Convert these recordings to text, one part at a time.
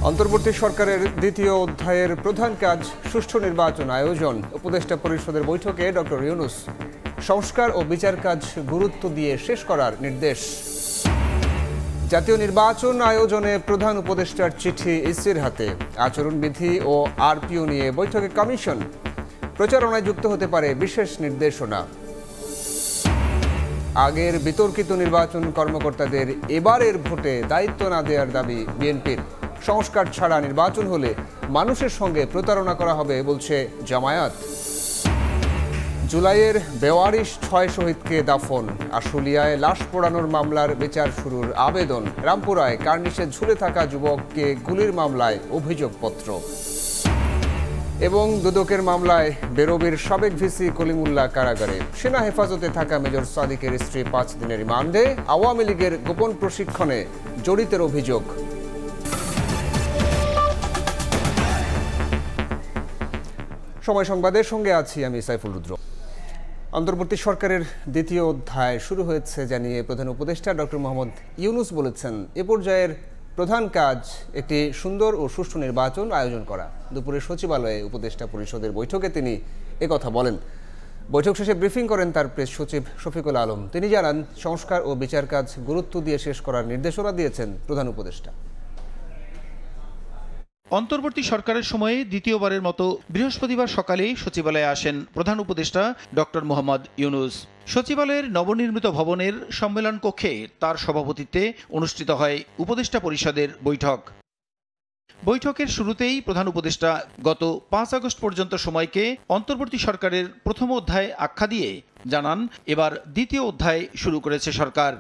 অন্তর্বর্তী সরকারের দ্বিতীয় অধ্যায়ের প্রধান কাজ সুষ্ঠু নির্বাচন আয়োজন। উপদেষ্টা পরিষদের বৈঠকে ডক্টর ইউনূস সংস্কার ও বিচার কাজ গুরুত্ব দিয়ে শেষ করার নির্দেশ। জাতীয় নির্বাচন আয়োজনে প্রধান উপদেষ্টার চিঠি ইসির হাতে। আচরণবিধি ও আরপিও নিয়ে বৈঠকে কমিশন। প্রচারণায় যুক্ত হতে পারে বিশেষ নির্দেশনা। আগের বিতর্কিত নির্বাচন কর্মকর্তাদের এবারের ভোটে দায়িত্ব না দেওয়ার দাবি বিএনপির। সংস্কার ছাড়া নির্বাচন হলে মানুষের সঙ্গে প্রতারণা করা হবে বলছে জামায়াত। জুলাইয়ের বেওয়ারিশ 6 শহীদকে দাফন। আশুলিয়ায় লাশ পোড়ানোর মামলার বিচার শুরুর আবেদন। রামপুরায় কার্নিশে ঝুলে থাকা যুবককে গুলির মামলায় অভিযোগপত্র। এবং দুদকের মামলায় বেরোবির সাবেক ভিসি কলিমুল্লাহ কারাগারে। সেনা হেফাজতে থাকা মেজর সাদিকের স্ত্রী 5 দিনের রিমান্ডে। আওয়ামী লীগের গোপন প্রশিক্ষণে জড়িতের অভিযোগ। সময় সংবাদের সঙ্গে আছি আমি সাইফুল রুদ্র। অন্তর্বর্তী সরকারের দ্বিতীয় অধ্যায় শুরু হয়েছে জানিয়ে প্রধান উপদেষ্টা ডক্টর মোহাম্মদ ইউনূস বলেছেন, এ পর্যায়ের প্রধান কাজ একটি সুন্দর ও সুষ্ঠু নির্বাচন আয়োজন করা। দুপুরে সচিবালয়ে উপদেষ্টা পরিষদের বৈঠকে তিনি একথা বলেন। বৈঠক শেষে ব্রিফিং করেন তার প্রেস সচিব শফিকুল আলম। তিনি জানান, সংস্কার ও বিচার কাজ গুরুত্ব দিয়ে শেষ করার নির্দেশনা দিয়েছেন প্রধান উপদেষ্টা। অন্তর্বর্তী সরকারের সময়ে দ্বিতীয়বারের মতো বৃহস্পতিবার সকালেই সচিবালয়ে আসেন প্রধান উপদেষ্টা ডক্টর মোহাম্মদ ইউনূস। সচিবালয়ের নবনির্মিত ভবনের সম্মেলন কক্ষে তার সভাপতিত্বে অনুষ্ঠিত হয় উপদেষ্টা পরিষদের বৈঠক। বৈঠকের শুরুতেই প্রধান উপদেষ্টা গত 5 আগস্ট পর্যন্ত সময়কে অন্তর্বর্তী সরকারের প্রথম অধ্যায় আখ্যা দিয়ে জানান, এবার দ্বিতীয় অধ্যায় শুরু করেছে সরকার।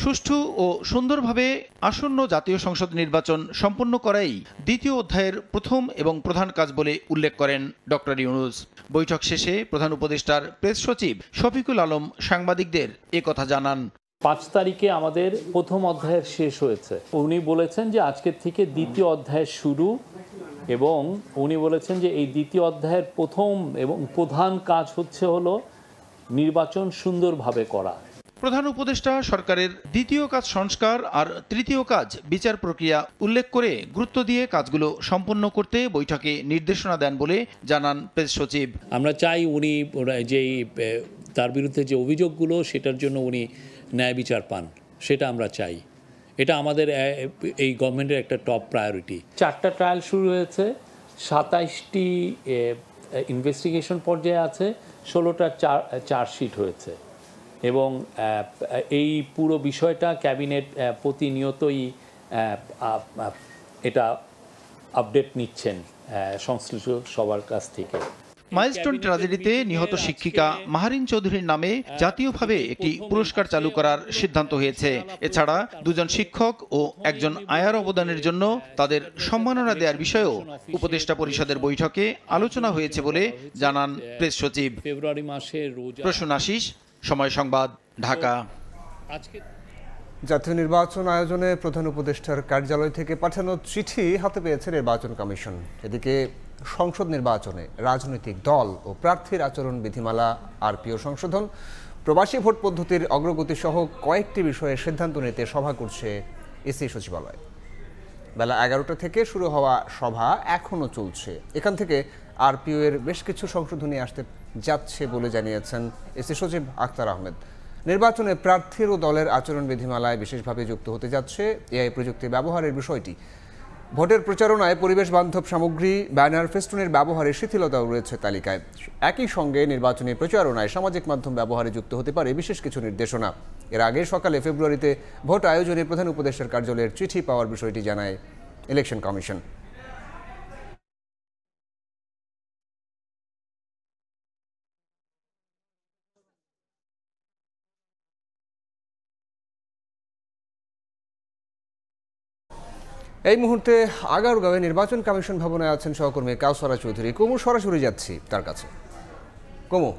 সুষ্ঠু ও সুন্দরভাবে আসন্ন জাতীয় সংসদ নির্বাচন সম্পন্ন করাই দ্বিতীয় অধ্যায়ের প্রথম এবং প্রধান কাজ বলে উল্লেখ করেন ডক্টর ইউনূস। বৈঠক শেষে প্রধান উপদেষ্টার প্রেস সচিব শফিকুল আলম সাংবাদিকদের একথা জানান। 5 তারিখে আমাদের প্রথম অধ্যায়ের শেষ হয়েছে। উনি বলেছেন যে আজকের থেকে দ্বিতীয় অধ্যায়ের শুরু, এবং উনি বলেছেন যে এই দ্বিতীয় অধ্যায়ের প্রথম এবং প্রধান কাজ হলো নির্বাচন সুন্দরভাবে করা। প্রধান উপদেষ্টা সরকারের দ্বিতীয় কাজ সংস্কার আর তৃতীয় কাজ বিচার প্রক্রিয়া উল্লেখ করে গুরুত্ব দিয়ে কাজগুলো সম্পন্ন করতে বৈঠকে নির্দেশনা দেন বলে জানান প্রেস সচিব। আমরা চাই উনি যেই তার বিরুদ্ধে যে অভিযোগগুলো সেটার জন্য উনি ন্যায় বিচার পান, সেটা আমরা চাই। এটা আমাদের এই গভর্নমেন্টের একটা টপ প্রায়োরিটি। 4টা ট্রায়াল শুরু হয়েছে, 27টি ইনভেস্টিগেশন পর্যায়ে আছে, 16টা চার্জশিট হয়েছে, এবং এই পুরো বিষয়টা ক্যাবিনেট প্রতিনিয়তই এটা আপডেট নিচ্ছেন সংশ্লিষ্ট সবার কাছ থেকে। মাইলস্টোন ট্র্যাজেডিতে নিহত শিক্ষিকা মাহারিন চৌধুরীর নামে জাতীয়ভাবে একটি পুরস্কার চালু করার সিদ্ধান্ত হয়েছে। এছাড়া 2 জন শিক্ষক ও 1 জন আয়ার অবদানের জন্য তাদের সম্মাননা দেওয়ার বিষয়েও উপদেষ্টা পরিষদের বৈঠকে আলোচনা হয়েছে বলে জানান প্রেস সচিব। ফেব্রুয়ারি মাসে প্রসূন আশিস, সময় সংবাদ, ঢাকা। জাতীয় নির্বাচন আয়োজনে প্রধান উপদেষ্টার কার্যালয় থেকে পাঠানো চিঠি হাতে পেয়েছে নির্বাচন কমিশন। এদিকে সংসদ নির্বাচনে রাজনৈতিক দল ও প্রার্থীর আচরণ বিধিমালা, আরপিও সংশোধন, প্রবাসী ভোট পদ্ধতির অগ্রগতি সহ কয়েকটি বিষয়ে সিদ্ধান্ত নিতে সভা করছে ইসি সচিবালয়। বেলা 11টা থেকে শুরু হওয়া সভা এখনও চলছে। এখান থেকে আরপিও এর বেশ কিছু সংশোধনী আসতে যাচ্ছে বলে জানিয়েছেন ইসি সচিব আখতার আহমেদ। নির্বাচনে প্রার্থীর ও দলের আচরণ বিধিমালায় বিশেষভাবে যুক্ত হতে যাচ্ছে এআই প্রযুক্তি ব্যবহারের বিষয়টি। ভোটের প্রচারণায় পরিবেশ বান্ধব সামগ্রী, ব্যানার, ফেস্টুনের ব্যবহারে শিথিলতাও রয়েছে তালিকায়। একই সঙ্গে নির্বাচনী প্রচারণায় সামাজিক মাধ্যম ব্যবহারে যুক্ত হতে পারে বিশেষ কিছু নির্দেশনা। এর আগে সকালে ফেব্রুয়ারিতে ভোট আয়োজনে প্রধান উপদেষ্টার কার্যালয়ের চিঠি পাওয়ার বিষয়টি জানায় ইলেকশন কমিশন। এই মুহূর্তে আগারগাঁওয়ে নির্বাচন কমিশন ভবনে আছেন সহকর্মী কাউসারা চৌধুরী। কুমু, সরাসরি যাচ্ছি তার কাছে। কুমু,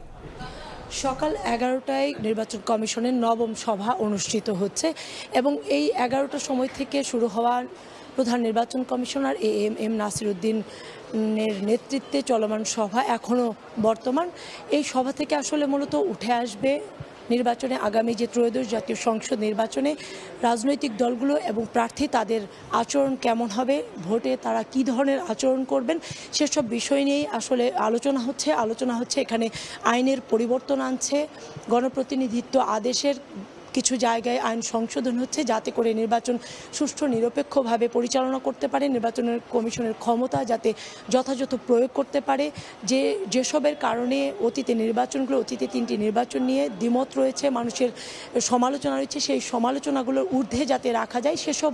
সকাল 11টায় নির্বাচন কমিশনের 9ম সভা অনুষ্ঠিত হচ্ছে, এবং এই 11টার সময় থেকে শুরু হওয়া প্রধান নির্বাচন কমিশনার এএমএম নাসির উদ্দিনের নেতৃত্বে চলমান সভা এখনও বর্তমান। এই সভা থেকে আসলে মূলত উঠে আসবে নির্বাচনে আগামী যে ত্রয়োদশ জাতীয় সংসদ নির্বাচনে রাজনৈতিক দলগুলো এবং প্রার্থী তাদের আচরণ কেমন হবে, ভোটে তারা কী ধরনের আচরণ করবেন সেসব বিষয় নিয়েই আসলে আলোচনা হচ্ছে এখানে আইনের পরিবর্তন আনছে, গণপ্রতিনিধিত্ব আদেশের কিছু জায়গায় আইন সংশোধন হচ্ছে যাতে করে নির্বাচন সুষ্ঠু নিরপেক্ষভাবে পরিচালনা করতে পারে, নির্বাচনের কমিশনের ক্ষমতা যাতে যথাযথ প্রয়োগ করতে পারে। যেসবের কারণে অতীতে 3টি নির্বাচন নিয়ে দ্বিমত রয়েছে, মানুষের সমালোচনা রয়েছে, সেই সমালোচনাগুলোর ঊর্ধ্বে যাতে রাখা যায় সেসব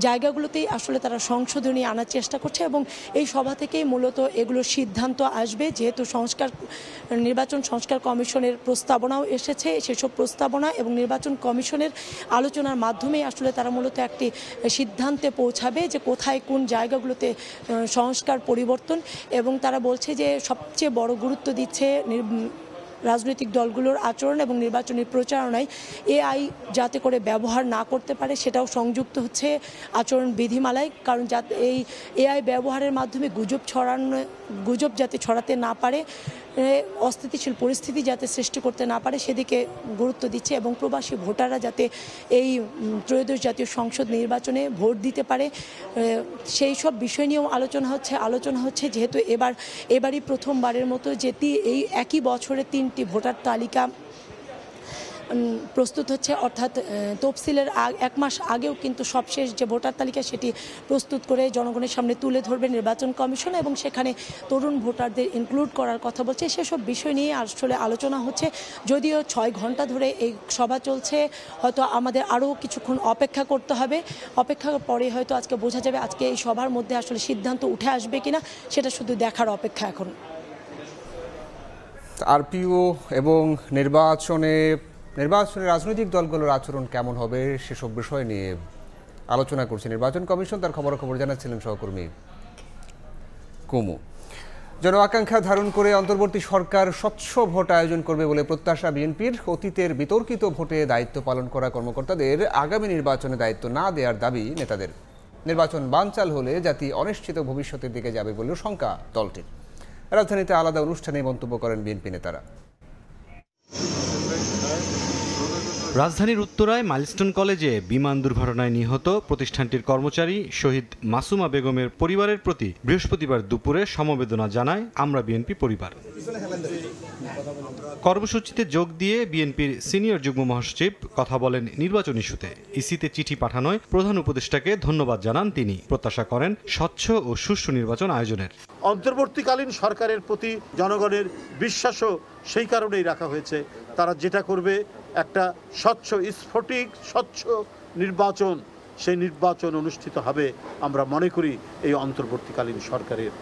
জায়গাগুলোতেই আসলে তারা সংশোধনী আনার চেষ্টা করছে এবং এই সভা থেকেই মূলত এগুলোর সিদ্ধান্ত আসবে। যেহেতু নির্বাচন সংস্কার কমিশনের প্রস্তাবনাও এসেছে, সেসব প্রস্তাবনা এবং নির্বাচন কমিশনের আলোচনার মাধ্যমে আসলে তারা মূলত একটি সিদ্ধান্তে পৌঁছাবে যে কোথায় কোন জায়গাগুলোতে সংস্কার পরিবর্তন, এবং তারা বলছে যে সবচেয়ে বড় গুরুত্ব দিচ্ছে রাজনৈতিক দলগুলোর আচরণ এবং নির্বাচনী প্রচারণায় এআই যাতে করে ব্যবহার না করতে পারে সেটাও সংযুক্ত হচ্ছে আচরণ বিধিমালায়, কারণ যাতে এই এআই ব্যবহারের মাধ্যমে গুজব যাতে ছড়াতে না পারে, অস্থিতিশীল পরিস্থিতি যাতে সৃষ্টি করতে না পারে সেদিকে গুরুত্ব দিচ্ছে, এবং প্রবাসী ভোটাররা যাতে এই ত্রয়োদশ জাতীয় সংসদ নির্বাচনে ভোট দিতে পারে সেই সব বিষয় নিয়েও আলোচনা হচ্ছে যেহেতু এবারই প্রথমবারের মতো যে এই একই বছরে 3টি ভোটার তালিকা প্রস্তুত হচ্ছে, অর্থাৎ তফসিলের 1 মাস আগেও কিন্তু সবশেষ যে ভোটার তালিকা সেটি প্রস্তুত করে জনগণের সামনে তুলে ধরবে নির্বাচন কমিশন, এবং সেখানে তরুণ ভোটারদের ইনক্লুড করার কথা বলছে। সেসব বিষয় নিয়ে আসলে আলোচনা হচ্ছে। যদিও 6 ঘন্টা ধরে এই সভা চলছে, হয়তো আমাদের আরও কিছুক্ষণ অপেক্ষা করতে হবে, অপেক্ষার পরে হয়তো আজকে বোঝা যাবে আজকে এই সভার মধ্যে আসলে সিদ্ধান্ত উঠে আসবে কিনা, সেটা শুধু দেখার অপেক্ষা এখন। আরপিও এবং নির্বাচনের রাজনৈতিক দলগুলোর আচরণ কেমন হবে সেসব বিষয় নিয়ে আলোচনা করছে নির্বাচন কমিশন। তার খবরাখবর জানাচ্ছিলেন সহকর্মী কুমু। জন আকাঙ্ক্ষা ধারণ করে অন্তর্বর্তী সরকার স্বচ্ছ ভোট আয়োজন করবে বলে প্রত্যাশা বিএনপির। অতীতের বিতর্কিত ভোটে দায়িত্ব পালন করা কর্মকর্তাদের আগামী নির্বাচনে দায়িত্ব না দেওয়ার দাবি নেতাদের। নির্বাচন বানচাল হলে জাতি অনিশ্চিত ভবিষ্যতের দিকে যাবে বলেও শঙ্কা দলটির। রাজধানীতে আলাদা অনুষ্ঠানে মন্তব্য করেন বিএনপি নেতারা। রাজধানীর উত্তরায় মাইলস্টোন কলেজে বিমান দুর্ঘটনায় নিহত প্রতিষ্ঠানটির কর্মচারী শহীদ মাসুমা বেগমের পরিবারের প্রতি বৃহস্পতিবার দুপুরে সমবেদনা জানায় আমরা বিএনপি পরিবার। কর্মসূচিতে যোগ দিয়ে বিএনপির সিনিয়র যুগ্ম মহাসচিব কথা বলেন নির্বাচন ইস্যুতে। ইসিতে চিঠি পাঠানোয় প্রধান উপদেষ্টাকে ধন্যবাদ জানান তিনি। প্রত্যাশা করেন স্বচ্ছ ও সুষ্ঠু নির্বাচন আয়োজনের। অন্তর্বর্তীকালীন সরকারের প্রতি জনগণের বিশ্বাসও সেই কারণেই রাখা হয়েছে, তারা যেটা করবে একটা স্বচ্ছ স্ফটিক স্বচ্ছ নির্বাচন, সেই নির্বাচন অনুষ্ঠিত হবে আমরা মনে করি এই অন্তর্বর্তীকালীন সরকারের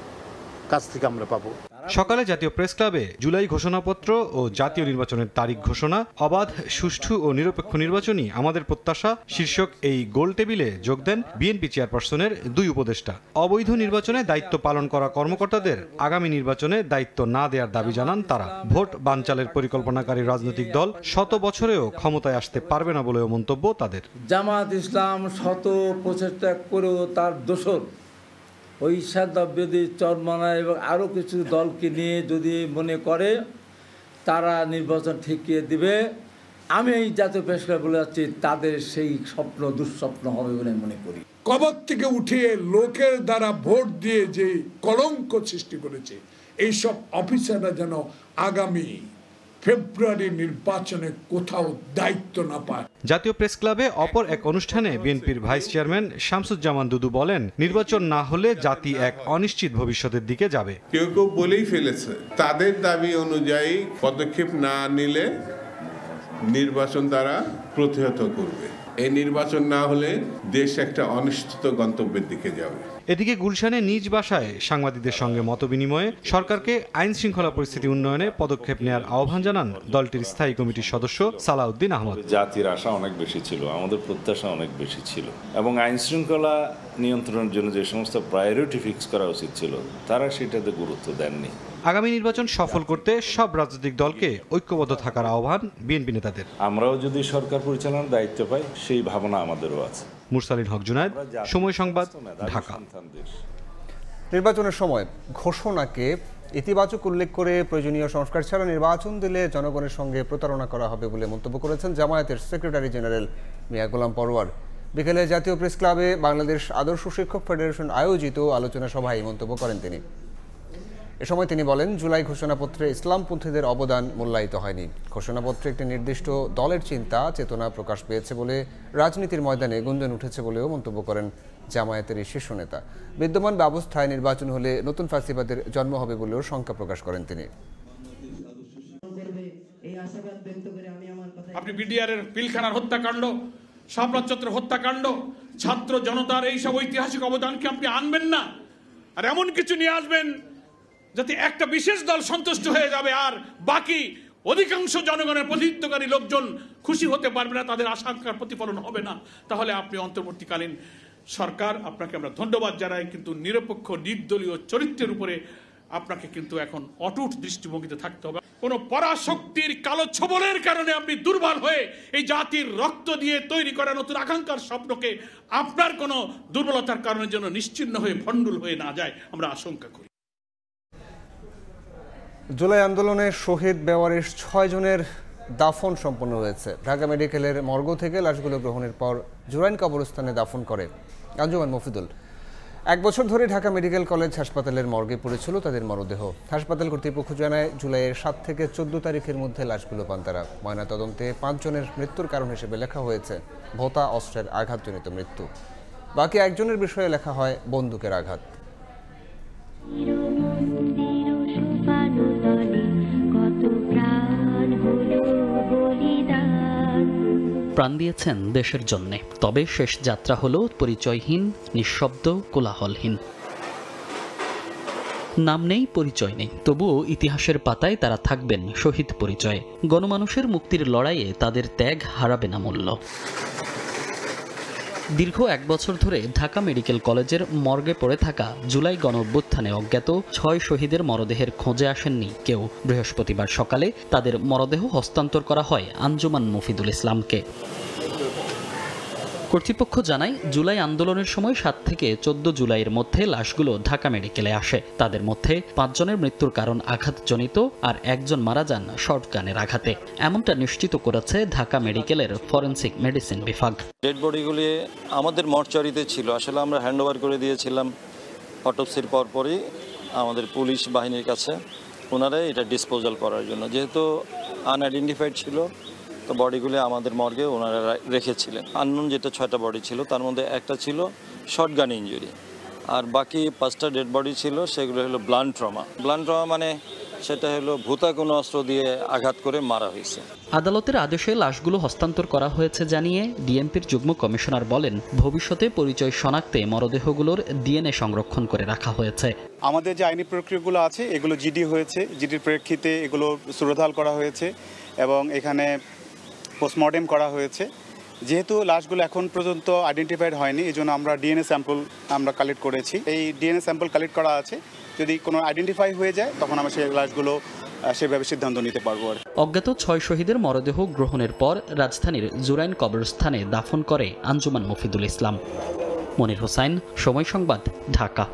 কাছ থেকে আমরা পাবো। সকালে জাতীয় প্রেস ক্লাবে জুলাই ঘোষণাপত্র ও জাতীয় নির্বাচনের তারিখ ঘোষণা, অবাধ সুষ্ঠু ও নিরপেক্ষ নির্বাচনই আমাদের প্রত্যাশা শীর্ষক এই গোল টেবিলে যোগ দেন বিএনপি চেয়ারপারসনের 2 উপদেষ্টা। অবৈধ নির্বাচনে দায়িত্ব পালন করা কর্মকর্তাদের আগামী নির্বাচনে দায়িত্ব না দেওয়ার দাবি জানান তারা। ভোট বানচালের পরিকল্পনাকারী রাজনৈতিক দল শত বছরেও ক্ষমতায় আসতে পারবে না বলেও মন্তব্য তাদের। জামাত ইসলাম শত প্রচেষ্টা করেও তার দোসর ওই সাদাব্যদি চরমানা এবং আরও কিছু দলকে নিয়ে যদি মনে করে তারা নির্বাচন ঠেকিয়ে দিবে, আমি এই জাতীয় পেশকার বলে যাচ্ছি তাদের সেই স্বপ্ন দুঃস্বপ্ন হবে বলে মনে করি। কবর থেকে উঠিয়ে লোকের দ্বারা ভোট দিয়ে যে কলঙ্ক সৃষ্টি করেছে এইসব অফিসাররা যেন আগামী ফেব্রুয়ারি নির্বাচনে কোথাও দায়িত্ব না পায়। জাতীয় প্রেস ক্লাবে অপর এক অনুষ্ঠানে বিএনপির ভাইস চেয়ারম্যান শামসুজ্জামান দুদু বলেন নির্বাচন না হলে জাতি এক অনিশ্চিত ভবিষ্যতের দিকে যাবে। কেউ কেউ বলেই ফেলেছে তাদের দাবি অনুযায়ী পদক্ষেপ না নিলে নির্বাচন তারা প্রতিহত করবে। এই নির্বাচন না হলে দেশ একটা অনিশ্চিত গন্তব্যের দিকে যাবে। এদিকে গুলশানে নিজ বাসায় সাংবাদিকদের সঙ্গে মতবিনিময়ে সরকারকে আইন শৃঙ্খলা পরিস্থিতি উন্নয়নে পদক্ষেপ নেওয়ার আহ্বান জানান দলটির স্থায়ী কমিটির সদস্য সালাউদ্দিন আহমদ। জাতির আশা অনেক বেশি ছিল, আমাদের প্রত্যাশা অনেক বেশি ছিল, এবং আইন শৃঙ্খলা নিয়ন্ত্রণের জন্য যে সমস্ত প্রায়োরিটি ফিক্স করা উচিত ছিল তারা সেটাতে গুরুত্ব দেননি। আগামী নির্বাচন সফল করতে সব রাজনৈতিক দলকে ঐক্যবদ্ধ থাকার আহ্বান বিএনপি নেতাদের। আমরাও যদি সরকার পরিচালনার দায়িত্ব পাই সেই ভাবনা আমাদেরও আছে। মুরসালিন হক জুনায়েদ, সময় সংবাদ, ঢাকা। নির্বাচনের সময় ঘোষণাকে ইতিবাচক উল্লেখ করে প্রয়োজনীয় সংস্কার ছাড়া নির্বাচন দিলে জনগণের সঙ্গে প্রতারণা করা হবে বলে মন্তব্য করেছেন জামায়াতের সেক্রেটারি জেনারেল মিয়া গোলাম পরওয়ার। বিকেলে জাতীয় প্রেস ক্লাবে বাংলাদেশ আদর্শ শিক্ষক ফেডারেশন আয়োজিত আলোচনা সভায় মন্তব্য করেন তিনি। এ সময় তিনি বলেন, জুলাই ঘোষণাপত্রে ইসলামপন্থীদের অবদান মূল্যায়িত হয়নি। ঘোষণাপত্রে একটি নির্দিষ্ট দলের চিন্তা চেতনা প্রকাশ পেয়েছে বলে রাজনীতির ময়দানে গুঞ্জন উঠেছে বলেও মন্তব্য করেন জামায়াতের এই শীর্ষ নেতা। বিদ্যমান ব্যবস্থায় নির্বাচন হলে নতুন ফ্যাসিবাদের জন্ম হবে বলেও শঙ্কা প্রকাশ করেন তিনি। আপনি বিডিআরের পিলখানার হত্যাকাণ্ড, শাপলা চত্বর হত্যাকাণ্ড, ছাত্র জনতার এইসব ঐতিহাসিক অবদানকে আপনি আনবেন না, আর এমন কিছু নিয়ে আসবেন যাতে একটা বিশেষ দল সন্তুষ্ট হয়ে যাবে আর বাকি অধিকাংশ জনগণের প্রতিনিধিত্বকারী লোকজন খুশি হতে পারবে না, তাদের আশঙ্কার প্রতিফলন হবে না। তাহলে আপনি অন্তর্বর্তীকালীন সরকার, আপনাকে আমরা ধন্যবাদ জানাই, কিন্তু নিরপেক্ষ নির্দলীয় চরিত্রের উপরে আপনাকে কিন্তু এখন অটুট দৃষ্টিভঙ্গিতে থাকতে হবে। কোন পরাশক্তির কালো ছবলের কারণে আপনি দুর্বল হয়ে এই জাতির রক্ত দিয়ে তৈরি করা নতুন আকাঙ্ক্ষার স্বপ্নকে আপনার কোনো দুর্বলতার কারণে যেন নিশ্চিহ্ন হয়ে ভণ্ডুল হয়ে না যায়, আমরা আশঙ্কা করি। জুলাই আন্দোলনে শহীদ বেওয়ারিশ 6 জনের দাফন সম্পন্ন হয়েছে। ঢাকা মেডিকেলের মর্গ থেকে লাশগুলো গ্রহণের পর জুরাইন কবরস্থানে দাফন করে আঞ্জুমান মফিদুল। 1 বছর ধরে ঢাকা মেডিকেল কলেজ হাসপাতালের মর্গে পড়েছিল তাদের মরদেহ। হাসপাতাল কর্তৃপক্ষ জানায়, জুলাইয়ের 7 থেকে 14 তারিখের মধ্যে লাশগুলো পান তারা। ময়নাতদন্তে 5 জনের মৃত্যুর কারণ হিসেবে লেখা হয়েছে ভোঁতা অস্ত্রের আঘাতজনিত মৃত্যু। বাকি 1 জনের বিষয়ে লেখা হয় বন্দুকের আঘাত। প্রাণ দিয়েছেন দেশের জন্যে, তবে শেষ যাত্রা হলো পরিচয়হীন, নিঃশব্দ, কোলাহলহীন। নাম নেই, পরিচয় নেই, তবুও ইতিহাসের পাতায় তারা থাকবেন শহীদ পরিচয়ে। গণমানুষের মুক্তির লড়াইয়ে তাদের ত্যাগ হারাবে না মূল্য। দীর্ঘ 1 বছর ধরে ঢাকা মেডিকেল কলেজের মর্গে পড়ে থাকা জুলাই গণঅভ্যুত্থানে অজ্ঞাত 6 শহীদের মরদেহের খোঁজে আসেননি কেউ। বৃহস্পতিবার সকালে তাদের মরদেহ হস্তান্তর করা হয় আঞ্জুমান মফিদুল ইসলামকে। কর্তৃপক্ষ জানায়, জুলাই আন্দোলনের সময় 7 থেকে 14 জুলাইয়ের মধ্যে লাশগুলো ঢাকা মেডিকেলে আসে। তাদের মধ্যে 5 জনের মৃত্যুর কারণ আঘাতজনিত আর 1 জন মারা যান শর্টগানের আঘাতে। এমনটা নিশ্চিত করেছে ঢাকা মেডিকেলের ফরেনসিক মেডিসিন বিভাগ। ডেড বডিগুলি আমাদের মর্চারিতে ছিল, আসলে আমরা হ্যান্ডওভার করে দিয়েছিলাম অটোপসির পরপরই আমাদের পুলিশ বাহিনীর কাছে, ওনারাই এটা ডিসপোজাল করার জন্য। যেহেতু আনআইডেন্টিফাইড ছিল, তো বডিগুলি আমাদের মর্গে ওনারা রেখেছিলেন। আননোন যেটা 6টা বডি ছিল, তার মধ্যে একটা ছিল শর্টগান ইঞ্জুরি, আর বাকি 5টা ডেড বডি ছিল সেগুলো হলো ব্লান্ট ট্রমা। ব্লান্ট ট্রমা মানে সেটা হলো ভূতা কোনো অস্ত্র দিয়ে আঘাত করে মারা হয়েছে। আদালতের আদেশে লাশগুলো হস্তান্তর করা হয়েছে জানিয়ে ডিএমপির যুগ্ম কমিশনার বলেন, ভবিষ্যতে পরিচয় শনাক্তে মরদেহগুলোর ডিএনএ সংরক্ষণ করে রাখা হয়েছে। আমাদের যে আইনি প্রক্রিয়াগুলো আছে এগুলো জিডি হয়েছে, জিডির প্রেক্ষিতে এগুলো সুরধাল করা হয়েছে এবং এখানে পোস্টমর্টেম করা হয়েছে। যেহেতু লাশগুলো এখন পর্যন্ত আইডেন্টিফাইড হয়নি, এই জন্য আমরা ডিএনএ স্যাম্পল আমরা কালেক্ট করেছি। এই ডিএনএ স্যাম্পল কালেক্ট করা আছে, যদি কোনো আইডেন্টিফাই হয়ে যায় তখন আমরা সেই লাশগুলো সেভাবে সিদ্ধান্ত নিতে পারবো। অজ্ঞাত 6 শহীদের মরদেহ গ্রহণের পর রাজধানীর জুরাইন কবরস্থানে দাফন করে আঞ্জুমান মফিদুল ইসলাম। মনির হোসাইন, সময় সংবাদ, ঢাকা।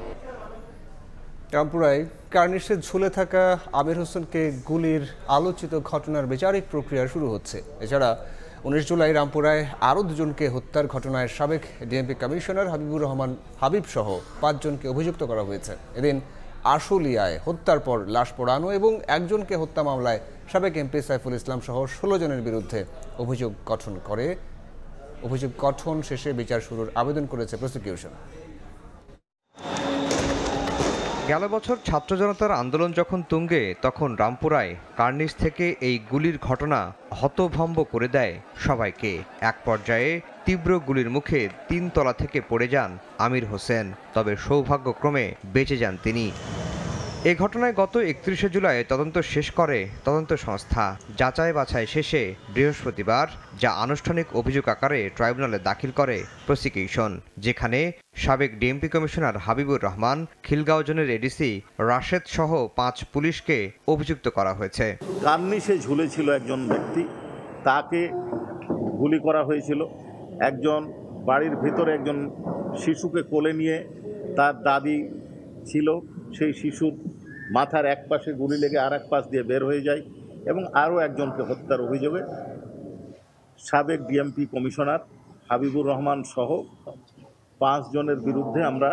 রামপুরায় কার্নিশে ঝুলে থাকা আমির হোসেনকে গুলির আলোচিত ঘটনার বিচারিক প্রক্রিয়া শুরু হচ্ছে। এছাড়া 19 জুলাই রামপুরায় আরও 2 জনকে হত্যার ঘটনায় সাবেক ডিএমপি কমিশনার হাবিবুর রহমান হাবিব সহ 5 জনকে অভিযুক্ত করা হয়েছে। এদিন আশুলিয়ায় হত্যার পর লাশ পোড়ানো এবং 1 জনকে হত্যা মামলায় সাবেক এমপি সাইফুল ইসলাম সহ 16 জনের বিরুদ্ধে অভিযোগ গঠন শেষে বিচার শুরুর আবেদন করেছে প্রসিকিউশন। গেল বছর ছাত্র জনতার আন্দোলন যখন তুঙ্গে, তখন রামপুরায় কার্নিশ থেকে এই গুলির ঘটনা হতভম্ব করে দেয় সবাইকে। এক পর্যায়ে তীব্র গুলির মুখে 3 তলা থেকে পড়ে যান আমির হোসেন, তবে সৌভাগ্যক্রমে বেঁচে যান তিনি। এ ঘটনায় গত 31শে জুলাই তদন্ত শেষ করে তদন্ত সংস্থা। যাচাই বাছাই শেষে বৃহস্পতিবার যা আনুষ্ঠানিক অভিযোগ আকারে ট্রাইব্যুনালে দাখিল করে প্রসিকিউশন, যেখানে সাবেক ডিএমপি কমিশনার হাবিবুর রহমান, খিলগাঁও জোনের এডিসি রাশেদ সহ 5 পুলিশকে অভিযুক্ত করা হয়েছে। কার্নিশে ঝুলেছিল একজন ব্যক্তি, তাকে গুলি করা হয়েছিল। একজন বাড়ির ভিতরে একজন শিশুকে কোলে নিয়ে, তার দাদি ছিল, সেই শিশুর মাথার এক পাশে গুলি লেগে আর এক পাশ দিয়ে বের হয়ে যায় এবং আরও একজনকে হত্যার অভিযোগে সাবেক ডিএমপি কমিশনার হাবিবুর রহমান সহ 5 জনের বিরুদ্ধে আমরা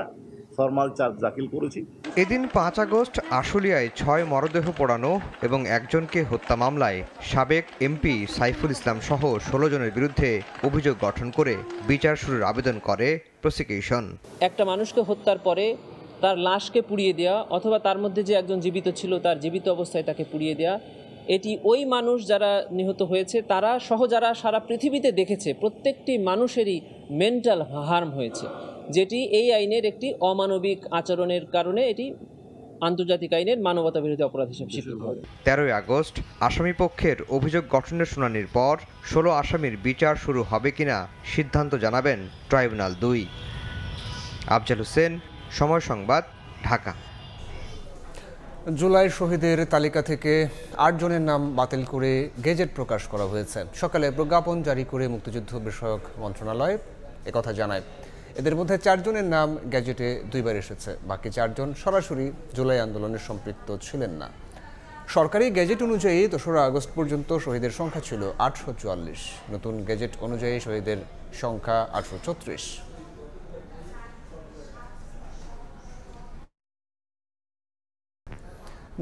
ফরমাল চার্জ দাখিল করেছি। এদিন 5 আগস্ট আশুলিয়ায় 6 মরদেহ পোড়ানো এবং একজনকে হত্যা মামলায় সাবেক এমপি সাইফুল ইসলাম সহ 16 জনের বিরুদ্ধে অভিযোগ গঠন করে বিচার শুরুর আবেদন করে প্রসিকিউশন। একটা মানুষকে হত্যার পরে তার লাশকে পুড়িয়ে দেওয়া অথবা তার মধ্যে যে একজন জীবিত ছিল তার জীবিত অবস্থায় তাকে পুড়িয়ে দেওয়া, এটি ওই মানুষ যারা নিহত হয়েছে তারা সহ যারা সারা পৃথিবীতে দেখেছে প্রত্যেকটি মানুষেরই মেন্টাল হার্ম হয়েছে, যেটি এই আইনের একটি অমানবিক আচরণের কারণে এটি আন্তর্জাতিক আইনের মানবতা বিরোধী অপরাধ হিসেবে স্বীকৃত হবে। 13 আগস্ট আসামি পক্ষের অভিযোগ গঠনের শুনানির পর 16 আসামির বিচার শুরু হবে কিনা সিদ্ধান্ত জানাবেন ট্রাইব্যুনাল 2। আফজাল হোসেন, সময় সংবাদ, ঢাকা। জুলাই শহীদের তালিকা থেকে 8 জনের নাম বাতিল করে গেজেট প্রকাশ করা হয়েছে। সকালে প্রজ্ঞাপন জারি করে মুক্তিযুদ্ধ বিষয়ক মন্ত্রণালয় একথা জানায়। এদের মধ্যে 4 জনের নাম গেজেটে 2 বার এসেছে, বাকি 4 জন সরাসরি জুলাই আন্দোলনের সম্পৃক্ত ছিলেন না। সরকারি গেজেট অনুযায়ী 2 আগস্ট পর্যন্ত শহীদের সংখ্যা ছিল 844, নতুন গেজেট অনুযায়ী শহীদের সংখ্যা 834।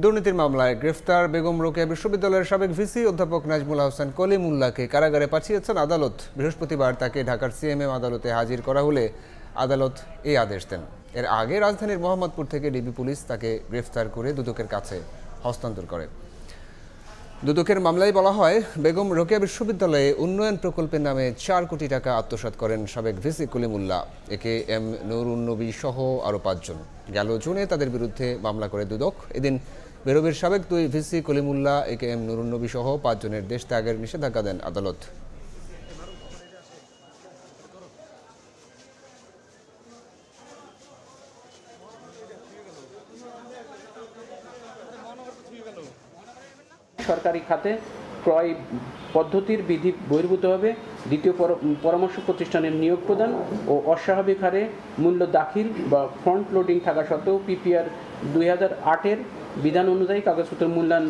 দুর্নীতির মামলায় গ্রেফতার বেগম রোকেয়া বিশ্ববিদ্যালয়ের সাবেক ভিসি অধ্যাপক নাজমুল হোসেন কলিমুল্লাহকে কারাগারে পাঠিয়েছেন আদালত। বৃহস্পতিবার তাকে ঢাকার সিএমএম আদালতে হাজির করা হলে আদালত এই আদেশ দেন। এর আগে রাজধানীর মোহাম্মদপুর থেকে ডিবি পুলিশ তাকে গ্রেফতার করে দুদকের কাছে হস্তান্তর করে। দুদকের মামলায় বলা হয়, বেগম রোকেয়া বিশ্ববিদ্যালয়ে উন্নয়ন প্রকল্পের নামে 4 কোটি টাকা আত্মসাৎ করেন সাবেক ভিসি কলিমুল্লাহ, একেএম নুরুন নবী সহ আরও 5 জন। গেল জুনে তাদের বিরুদ্ধে মামলা করে দুদক। এদিন বেরোবের সাবেক 2 ভিসি কলিমুল্লাহ, একেএম নুরুন নবী সহ 5 জনের দেশ ত্যাগের নিষেধাজ্ঞা দেন আদালত। সরকারি খাতে ক্রয় পদ্ধতির বিধি বহির্ভূতভাবে দ্বিতীয় পরামর্শ প্রতিষ্ঠানের নিয়োগ প্রদান ও অস্বাভাবিক হারে মূল্য দাখিল বা ফ্রন্ট লোডিং থাকা সত্ত্বেও পিপিআর 2008-এর বিধান অনুযায়ী কাগজপত্রের মূল্যায়ন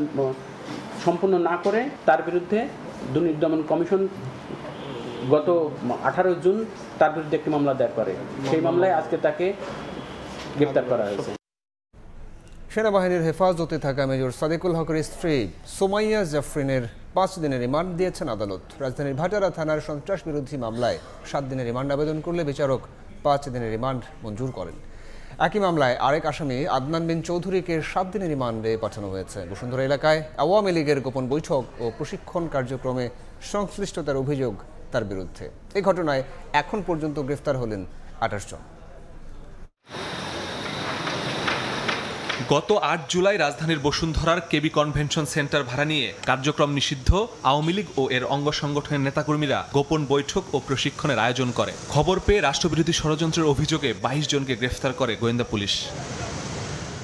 সম্পূর্ণ না করে তার বিরুদ্ধে দুর্নীতি দমন কমিশন গত 18 জুন তার বিরুদ্ধে একটি মামলা দায়ের করে। সেই মামলায় আজকে তাকে গ্রেফতার করা হয়েছে। সেনাবাহিনীর হেফাজতে থাকা মেজর সাদেকুল হকের স্ত্রী সুমাইয়া জাফরিনের 5 দিনের রিমান্ড দিয়েছেন আদালত। রাজধানীর ভাটারা থানার সন্ত্রাস বিরোধী মামলায় 7 দিনের রিমান্ড আবেদন করলে বিচারক 5 দিনের রিমান্ড মঞ্জুর করেন। একই মামলায় আরেক আসামি আদনান বিন চৌধুরীকে 7 দিনের রিমান্ডে পাঠানো হয়েছে। বসুন্ধরা এলাকায় আওয়ামী লীগের গোপন বৈঠক ও প্রশিক্ষণ কার্যক্রমে সংশ্লিষ্টতার অভিযোগ তার বিরুদ্ধে। এই ঘটনায় এখন পর্যন্ত গ্রেফতার হলেন 28 জন। গত 8 জুলাই রাজধানীর বসুন্ধরার কেবি কনভেনশন সেন্টার ভাড়া নিয়ে কার্যক্রম নিষিদ্ধ আওয়ামী লীগ ও এর অঙ্গ সংগঠনের নেতাকর্মীরা গোপন বৈঠক ও প্রশিক্ষণের আয়োজন করে। খবর পেয়ে রাষ্ট্রবিরোধী ষড়যন্ত্রের অভিযোগে 22 জনকে গ্রেফতার করে গোয়েন্দা পুলিশ।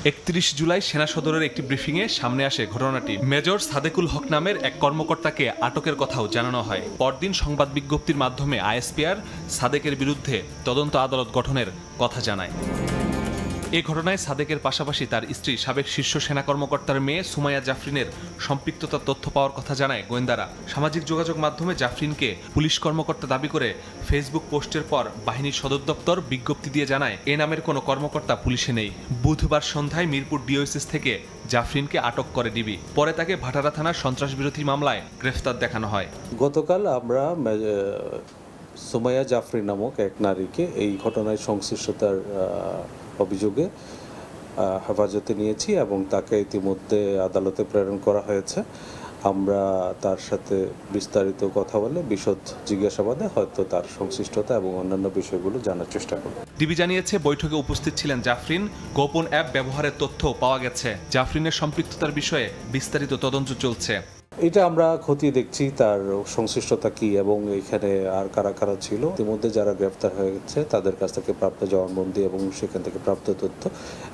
31 জুলাই সেনা সদরের একটি ব্রিফিংয়ে সামনে আসে ঘটনাটি। মেজর সাদেকুল হক নামের এক কর্মকর্তাকে আটকের কথাও জানানো হয়। পরদিন সংবাদ বিজ্ঞপ্তির মাধ্যমে আইএসপিআর সাদেকের বিরুদ্ধে তদন্ত আদালত গঠনের কথা জানায়। এই ঘটনায় সাদেকের পাশাপাশি তার স্ত্রী সাবেক শীর্ষ সেনা কর্মকর্তার মেয়ে সুমাইয়া জাফরিনের সম্পৃক্ততার তথ্য পাওয়ার কথা জানায় গোয়েন্দারা। সামাজিক যোগাযোগ মাধ্যমে জাফরিনকে পুলিশ কর্মকর্তা দাবি করে ফেসবুক পোস্টের পর বাহিনীর সদর দপ্তর বিজ্ঞপ্তি দিয়ে জানায় এ নামের কোনো কর্মকর্তা পুলিশে নেই। বুধবার সন্ধ্যায় মিরপুর ডিওএসএস থেকে জাফরিনকে আটক করে ডিবি। পরে তাকে ভাটারা থানার সন্ত্রাস বিরোধী মামলায় গ্রেফতার দেখানো হয়। গতকাল আমরা সুমাইয়া জাফরিন নামক এক নারীকে এই ঘটনায় সংশ্লিষ্টতার অভিযোগে হেফাজতে নিয়েছি এবং তাকে ইতিমধ্যে আদালতে প্রেরণ করা হয়েছে। আমরা তার সাথে বিস্তারিত কথা বলে বিশদ জিজ্ঞাসাবাদে হয়তো তার সংশ্লিষ্টতা এবং অন্যান্য বিষয়গুলো জানার চেষ্টা করব। ডিবি জানিয়েছে বৈঠকে উপস্থিত ছিলেন জাফরিন। গোপন অ্যাপ ব্যবহারের তথ্য পাওয়া গেছে। জাফরিনের সম্পৃক্ততার বিষয়ে বিস্তারিত তদন্ত চলছে। এটা আমরা খতিয়ে দেখছি তার সংশ্লিষ্টতা কি এবং এখানে আর কারা কারা ছিল। ইতিমধ্যে যারা গ্রেফতার হয়ে গেছে তাদের কাছ থেকে প্রাপ্ত জবানবন্দি এবং সেখান থেকে প্রাপ্ত তথ্য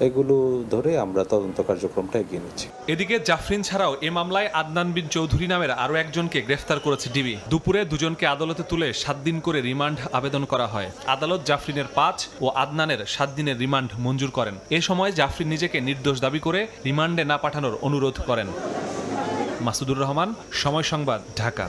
এগুলো ধরে আমরা তদন্ত কার্যক্রমটা এগিয়ে নিচ্ছি। এদিকে জাফরিন ছাড়াও এ মামলায় আদনান বিন চৌধুরী নামের আরও একজনকে গ্রেফতার করেছে ডিবি। দুপুরে দুজনকে আদালতে তুলে 7 দিন করে রিমান্ড আবেদন করা হয়। আদালত জাফরিনের 5 ও আদনানের 7 দিনের রিমান্ড মঞ্জুর করেন। এ সময় জাফরিন নিজেকে নির্দোষ দাবি করে রিমান্ডে না পাঠানোর অনুরোধ করেন। মাসুদুর রহমান, সময় সংবাদ, ঢাকা।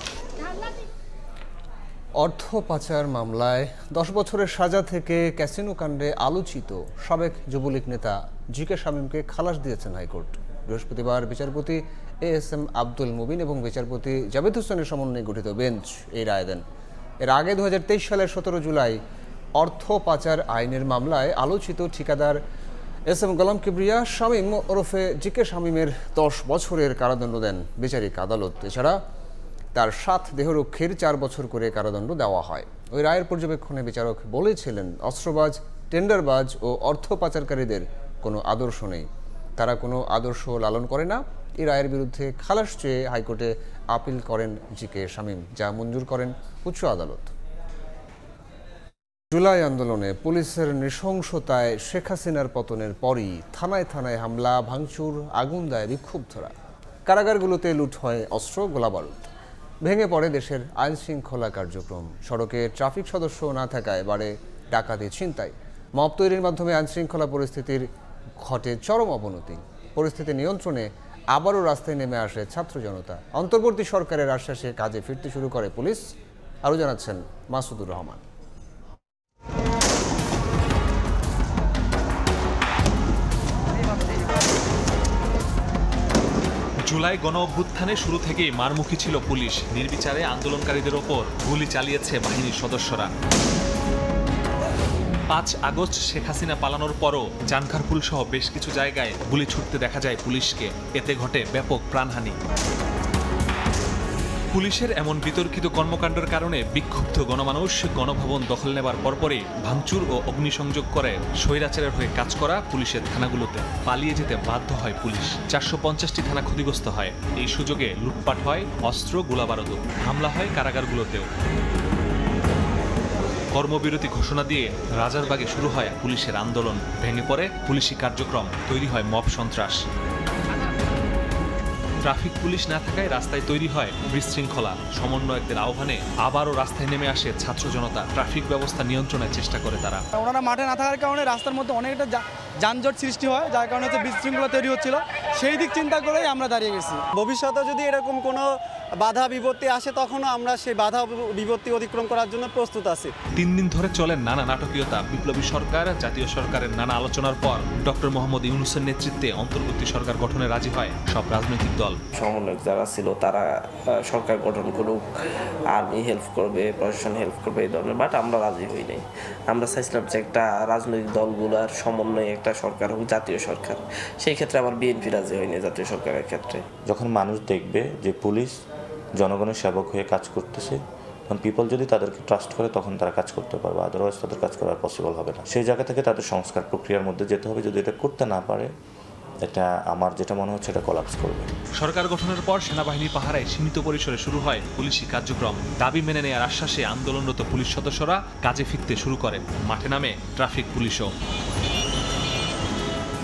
অর্থ পাচার মামলায় 10 বছরের সাজা থেকে ক্যাসিনো কাণ্ডে আলোচিত সাবেক যুবলীগ নেতা জিকে শামীমকে খালাস দিয়েছেন হাইকোর্ট। বৃহস্পতিবার বিচারপতি ASM আব্দুল মুবিন এবং বিচারপতি জাবেদ হোসেনের সমন্বয়ে গঠিত বেঞ্চ এই রায় দেন। এর আগে 2023 সালের 17 জুলাই অর্থ পাচার আইনের মামলায় আলোচিত ঠিকাদার SM গোলাম কিবরিয়া শামীম ওরফে জিকে শামীমের 10 বছরের কারাদণ্ড দেন বিচারিক আদালত। এছাড়া তার 7 দেহরক্ষীর 4 বছর করে কারাদণ্ড দেওয়া হয়। ওই রায়ের পর্যবেক্ষণে বিচারক বলেছিলেন, অস্ত্রবাজ, টেন্ডারবাজ ও অর্থ পাচারকারীদের কোনো আদর্শ নেই, তারা কোনো আদর্শ লালন করে না। এই রায়ের বিরুদ্ধে খালাস চেয়ে হাইকোর্টে আপিল করেন জিকে শামীম, যা মঞ্জুর করেন উচ্চ আদালত। জুলাই আন্দোলনে পুলিশের নৃশংসতায় শেখ হাসিনার পতনের পরই থানায় থানায় হামলা, ভাঙচুর, আগুন দেয় বিক্ষুব্ধরা। কারাগারগুলোতে লুট হয় অস্ত্র, গোলাবারুদ। ভেঙে পড়ে দেশের আইন শৃঙ্খলা কার্যক্রম। সড়কে ট্রাফিক সদস্য না থাকায় বাড়ে ডাকাতি, ছিনতাই। মব তৈরির মাধ্যমে আইন শৃঙ্খলা পরিস্থিতির ঘটে চরম অবনতি। পরিস্থিতি নিয়ন্ত্রণে আবারও রাস্তায় নেমে আসে ছাত্র জনতা। অন্তর্বর্তী সরকারের আশ্বাসে কাজে ফিরতে শুরু করে পুলিশ। আরও জানাচ্ছেন মাসুদুর রহমান। জুলাই গণ অভ্যুত্থানে শুরু থেকেই মারমুখী ছিল পুলিশ। নির্বিচারে আন্দোলনকারীদের ওপর গুলি চালিয়েছে বাহিনীর সদস্যরা। 5 আগস্ট শেখ হাসিনা পালানোর পরও জানখারপুল সহ বেশ কিছু জায়গায় গুলি ছুটতে দেখা যায় পুলিশকে। এতে ঘটে ব্যাপক প্রাণহানি। পুলিশের এমন বিতর্কিত কর্মকাণ্ডের কারণে বিক্ষুব্ধ গণমানুষ গণভবন দখল নেবার পরপরই ভাঙচুর ও অগ্নিসংযোগ করে স্বৈরাচারের হয়ে কাজ করা পুলিশের থানাগুলোতে পালিয়ে যেতে বাধ্য হয় পুলিশ। 450টি থানা ক্ষতিগ্রস্ত হয়। এই সুযোগে লুটপাট হয়, অস্ত্র, গোলাবারুদ, হামলা হয় কারাগারগুলোতেও। কর্মবিরতি ঘোষণা দিয়ে রাজারবাগে শুরু হয় পুলিশের আন্দোলন। ভেঙে পড়ে পুলিশি কার্যক্রম, তৈরি হয় মব সন্ত্রাস। ট্রাফিক পুলিশ না থাকায় রাস্তায় তৈরি হয় বিশৃঙ্খলা। সমন্বয়কদের আহ্বানে আবারও রাস্তায় নেমে আসে ছাত্র জনতা। ট্রাফিক ব্যবস্থা নিয়ন্ত্রণের চেষ্টা করে তারা। ওনারা মাঠে না থাকার কারণে রাস্তার মধ্যে অনেকটা যানজট সৃষ্টি হয়, যার কারণে হচ্ছে বিশৃঙ্খলা তৈরি হচ্ছিল। সেই দিক চিন্তা করেই আমরা দাঁড়িয়ে গেছি। ভবিষ্যতে যদি এরকম কোনো বাধা বিপত্তি আসে তখনও আমরা সেই বাধা বিপত্তি অতিক্রম করার জন্য প্রস্তুত আছি। 3 দিন ধরে চলেন নানা নাটকীয়তা। বিপ্লবী সরকার, জাতীয় সরকারের নানা আলোচনার পর ডক্টর মোহাম্মদ ইউনূসের নেতৃত্বে অন্তর্বর্তী সরকার গঠনে রাজি হয় সব রাজনৈতিক দল। সমন্বয়ক যারা ছিল তারা সরকার গঠন করুক, আর্মি হেল্প করবে, প্রশাসন হেল্প করবে, এই ধরনের, বাট আমরা রাজি হই নাই। আমরা চাইছিলাম যে একটা রাজনৈতিক দলগুলোর সমন্বয়ে একটা সরকার হোক, জাতীয় সরকার। সেই ক্ষেত্রে আবার বিএনপি রাজি হয়নি জাতীয় সরকারের ক্ষেত্রে। যখন মানুষ দেখবে যে পুলিশ জনগণের সেবক হয়ে কাজ করতেছে, তখন পিপল যদি তাদেরকে ট্রাস্ট করে তখন তারা কাজ করতে পারবে, আদারওয়াইজ তাদের কাজ করা পসিবল হবে না। সেই জায়গা থেকে তাদের সংস্কার প্রক্রিয়ার মধ্যে যেতে হবে। যদি এটা করতে না পারে, এটা আমার যেটা মনে হচ্ছে এটা কোলাপস করবে। সরকার গঠনের পর সেনাবাহিনী পাহারায় সীমিত পরিসরে শুরু হয় পুলিশি কার্যক্রম। দাবি মেনে নেওয়ার আশ্বাসে আন্দোলনরত পুলিশ সদস্যরা কাজে ফিরতে শুরু করেন। মাঠে নামে ট্রাফিক পুলিশও।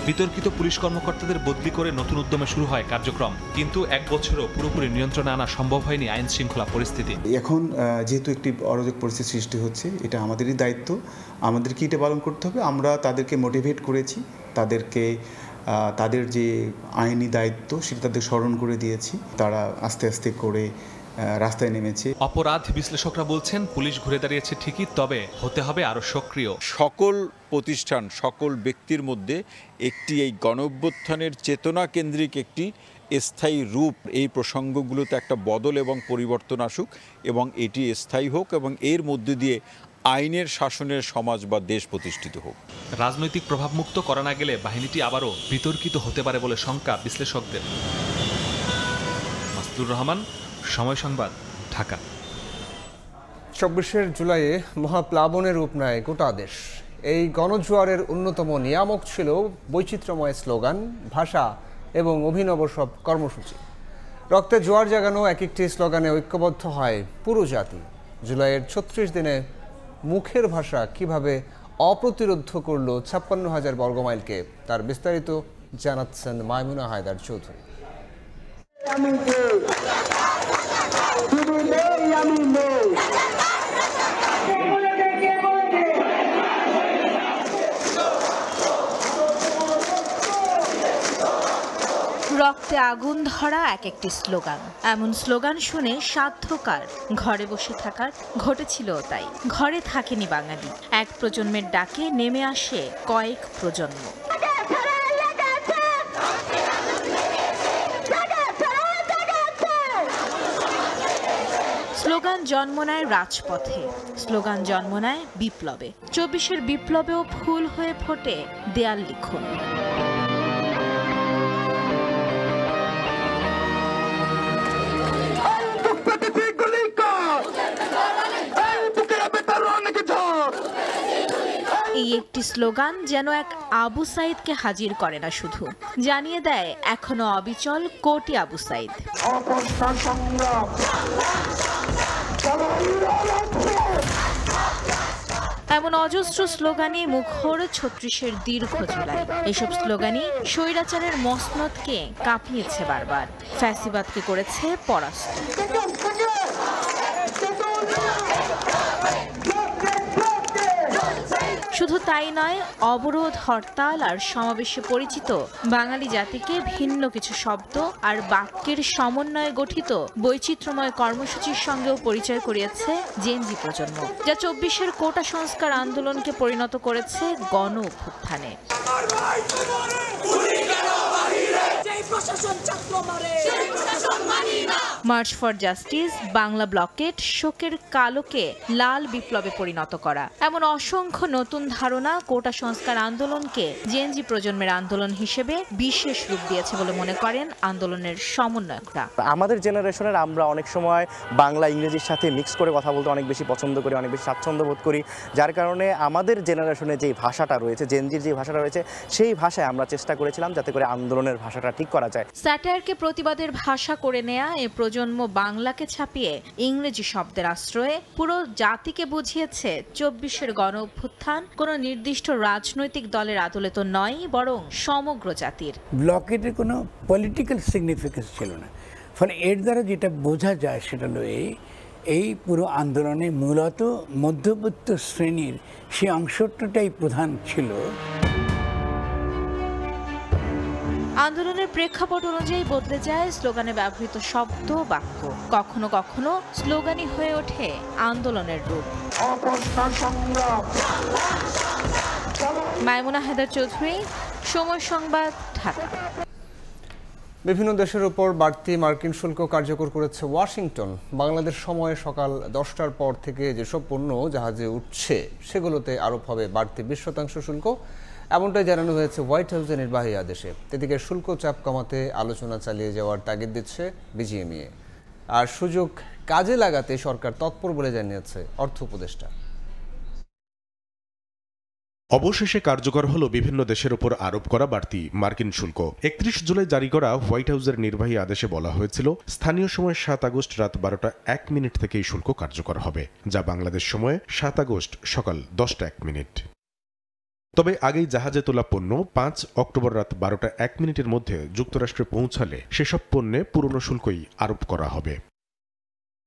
বিতর্কিত পুলিশ কর্মকর্তাদের বদলি করে নতুন উদ্যমে শুরু হয় কার্যক্রম। কিন্তু 1 বছরও পুরোপুরি নিয়ন্ত্রণে আনা সম্ভব হয়নি আইন শৃঙ্খলা পরিস্থিতি। এখন যেহেতু একটি অরাজক পরিস্থিতি সৃষ্টি হচ্ছে, এটা আমাদেরই দায়িত্ব, আমাদেরকে এটা পালন করতে হবে। আমরা তাদেরকে মোটিভেট করেছি, তাদের যে আইনি দায়িত্ব সেটা তাদের স্মরণ করে দিয়েছি। তারা আস্তে আস্তে করে রাস্তায় নেমেছে। অপরাধ বিশ্লেষকরা বলছেন পুলিশ ঘুরে দাঁড়িয়েছে ঠিকই, তবে হতে হবে আরো সক্রিয়। সকল প্রতিষ্ঠান, সকল ব্যক্তির মধ্যে একটি এই গণঅভ্যুত্থানের চেতনা কেন্দ্রিক একটি স্থায়ী রূপ, এই প্রসঙ্গগুলোতে একটা বদল এবং পরিবর্তন আসুক এবং এটি স্থায়ী হোক এবং এর মধ্যে দিয়ে আইনের শাসনের সমাজ বা দেশ প্রতিষ্ঠিত হোক। রাজনৈতিক প্রভাবমুক্ত করা না গেলে বাহিনীটি আবারও বিতর্কিত হতে পারে বলে শঙ্কা বিশ্লেষকদের। মাসুদুর রহমান, সময় সংবাদ, ঢাকা। 24 জুলাইয়ে মহাপ্লাবনের রূপ নেয় গোটা দেশ। এই গণজোয়ারের অন্যতম নিয়ামক ছিল বৈচিত্র্যময় স্লোগান, ভাষা এবং অভিনব সব কর্মসূচি। রক্তে জোয়ার জাগানো এক একটি স্লোগানে ঐক্যবদ্ধ হয় পুরো জাতি। জুলাইয়ের ৩৬ দিনে মুখের ভাষা কিভাবে অপ্রতিরোধ করল ৫৬,০০০ বর্গমাইলকে, তার বিস্তারিত জানাচ্ছেন মাইমুনা হায়দার চৌধুরী। রক্তে আগুন ধরা এক একটি স্লোগান, এমন স্লোগান শুনে সাধ্যকার ঘরে বসে থাকার ঘটেছিল তাই। ঘরে থাকেনি বাঙালি, এক প্রজন্মের ডাকে নেমে আসে কয়েক প্রজন্ম। স্লোগান জন্ম নেয় রাজপথে, স্লোগান জন্ম নেয় বিপ্লবে। ২৪-এর বিপ্লবেও ফুল হয়ে ফোটে দেয়াল লিখন। এই একটি স্লোগান যেন এক আবু সাইদকে হাজির করে না, শুধু জানিয়ে দেয় এখনো অবিচল কোটি আবু সাইদ। এমন অজস্র স্লোগানে মুখর ৩৬-এর দীর্ঘ জুলাই। এসব স্লোগানই স্বৈরাচারের মসনদকে কাঁপিয়েছে বারবার, ফ্যাসিবাদকে করেছে পরাস্ত। শুধু তাই নয়, অবরোধ, হরতাল আর সমাবেশে পরিচিত বাঙালি জাতিকে ভিন্ন কিছু শব্দ আর বাক্যের সমন্বয়ে গঠিত বৈচিত্র্যময় কর্মসূচির সঙ্গেও পরিচয় করিয়েছে জেনজি প্রজন্ম, যা ২৪-এর কোটা সংস্কার আন্দোলনকে পরিণত করেছে গণ অভ্যুত্থানে। March for justice, Bangla blockade, শোকের কালোকে লাল বিপ্লবে পরিণত করা, এমন অসংখ্য নতুন ধারণা কোটা সংস্কার আন্দোলনকে জেনজি প্রজন্মের আন্দোলন হিসেবে বিশেষ রূপ দিয়েছে বলে মনে করেন আন্দোলনের সমন্বয়করা। আমাদের জেনারেশনের আমরা অনেক সময় বাংলা ইংরেজির সাথে মিক্স করে কথা বলতে অনেক বেশি পছন্দ করি, অনেক বেশি স্বাচ্ছন্দ্য বোধ করি, যার কারণে আমাদের জেনারেশনে যেই ভাষাটা রয়েছে, জেনজির যে ভাষাটা রয়েছে, সেই ভাষায় আমরা চেষ্টা করেছিলাম যাতে করে আন্দোলনের ভাষাটা ঠিক করা যায়। স্যাটায়ারকে প্রতিবাদের ভাষা করে নেয়া এ প্রজন্ম বাংলাকে ছাপিয়ে ইংরেজি শব্দের আশ্রয়ে পুরো জাতিকে বুঝিয়েছে ২৪-এর গণ অভ্যুত্থান কোনো নির্দিষ্ট রাজনৈতিক দলের আদলে তো নয়, বরং সমগ্র জাতির। ব্লকেটের কোনো পলিটিক্যাল সিগনিফিকেন্স ছিল না, ফলে এর দ্বারা যেটা বোঝা যায় সেটা হলো এই পুরো আন্দোলনে মূলত মধ্যবিত্ত শ্রেণীর সেই অংশটাই প্রধান ছিল। আন্দোলনের প্রেক্ষাপট অনুযায়ী বদলে যায় স্লোগানে ব্যবহৃত শব্দ, বাক্য। কখনো কখনো স্লোগানই হয়ে ওঠে আন্দোলনের রূপ। মাইমুনা হায়দার চৌধুরী, সময় সংবাদ, ঢাকা। বিভিন্ন দেশের উপর বাড়তি মার্কিন শুল্ক কার্যকর করেছে ওয়াশিংটন। বাংলাদেশ সময়ে সকাল 10টার পর থেকে যেসব পণ্য জাহাজে উঠছে সেগুলোতে আরোপ হবে বাড়তি 20% শুল্ক, এমনটাই জানানো হয়েছে হোয়াইট হাউসের নির্বাহী আদেশে। এদিকে শুল্ক চাপ কমাতে আলোচনা চালিয়ে যাওয়ার তাগিদ দিচ্ছে বিজিএমইএ, আর সুযোগ কাজে লাগাতে সরকার তৎপর বলে জানিয়েছে অর্থ উপদেষ্টা। অবশেষে কার্যকর হলো বিভিন্ন দেশের উপর আরোপ করা বাড়তি মার্কিন শুল্ক। ৩১ জুলাই জারি করা হোয়াইট হাউসের নির্বাহী আদেশে বলা হয়েছিল স্থানীয় সময় ৭ আগস্ট রাত 12টা 1 মিনিট থেকে এই শুল্ক কার্যকর হবে, যা বাংলাদেশ সময়ে 7 আগস্ট সকাল 10টা 1 মিনিট। তবে আগেই জাহাজে তোলা পণ্য ৫ অক্টোবর রাত 12টা 1 মিনিটের মধ্যে যুক্তরাষ্ট্রে পৌঁছালে সেসব পণ্যে পুরনো শুল্কই আরোপ করা হবে।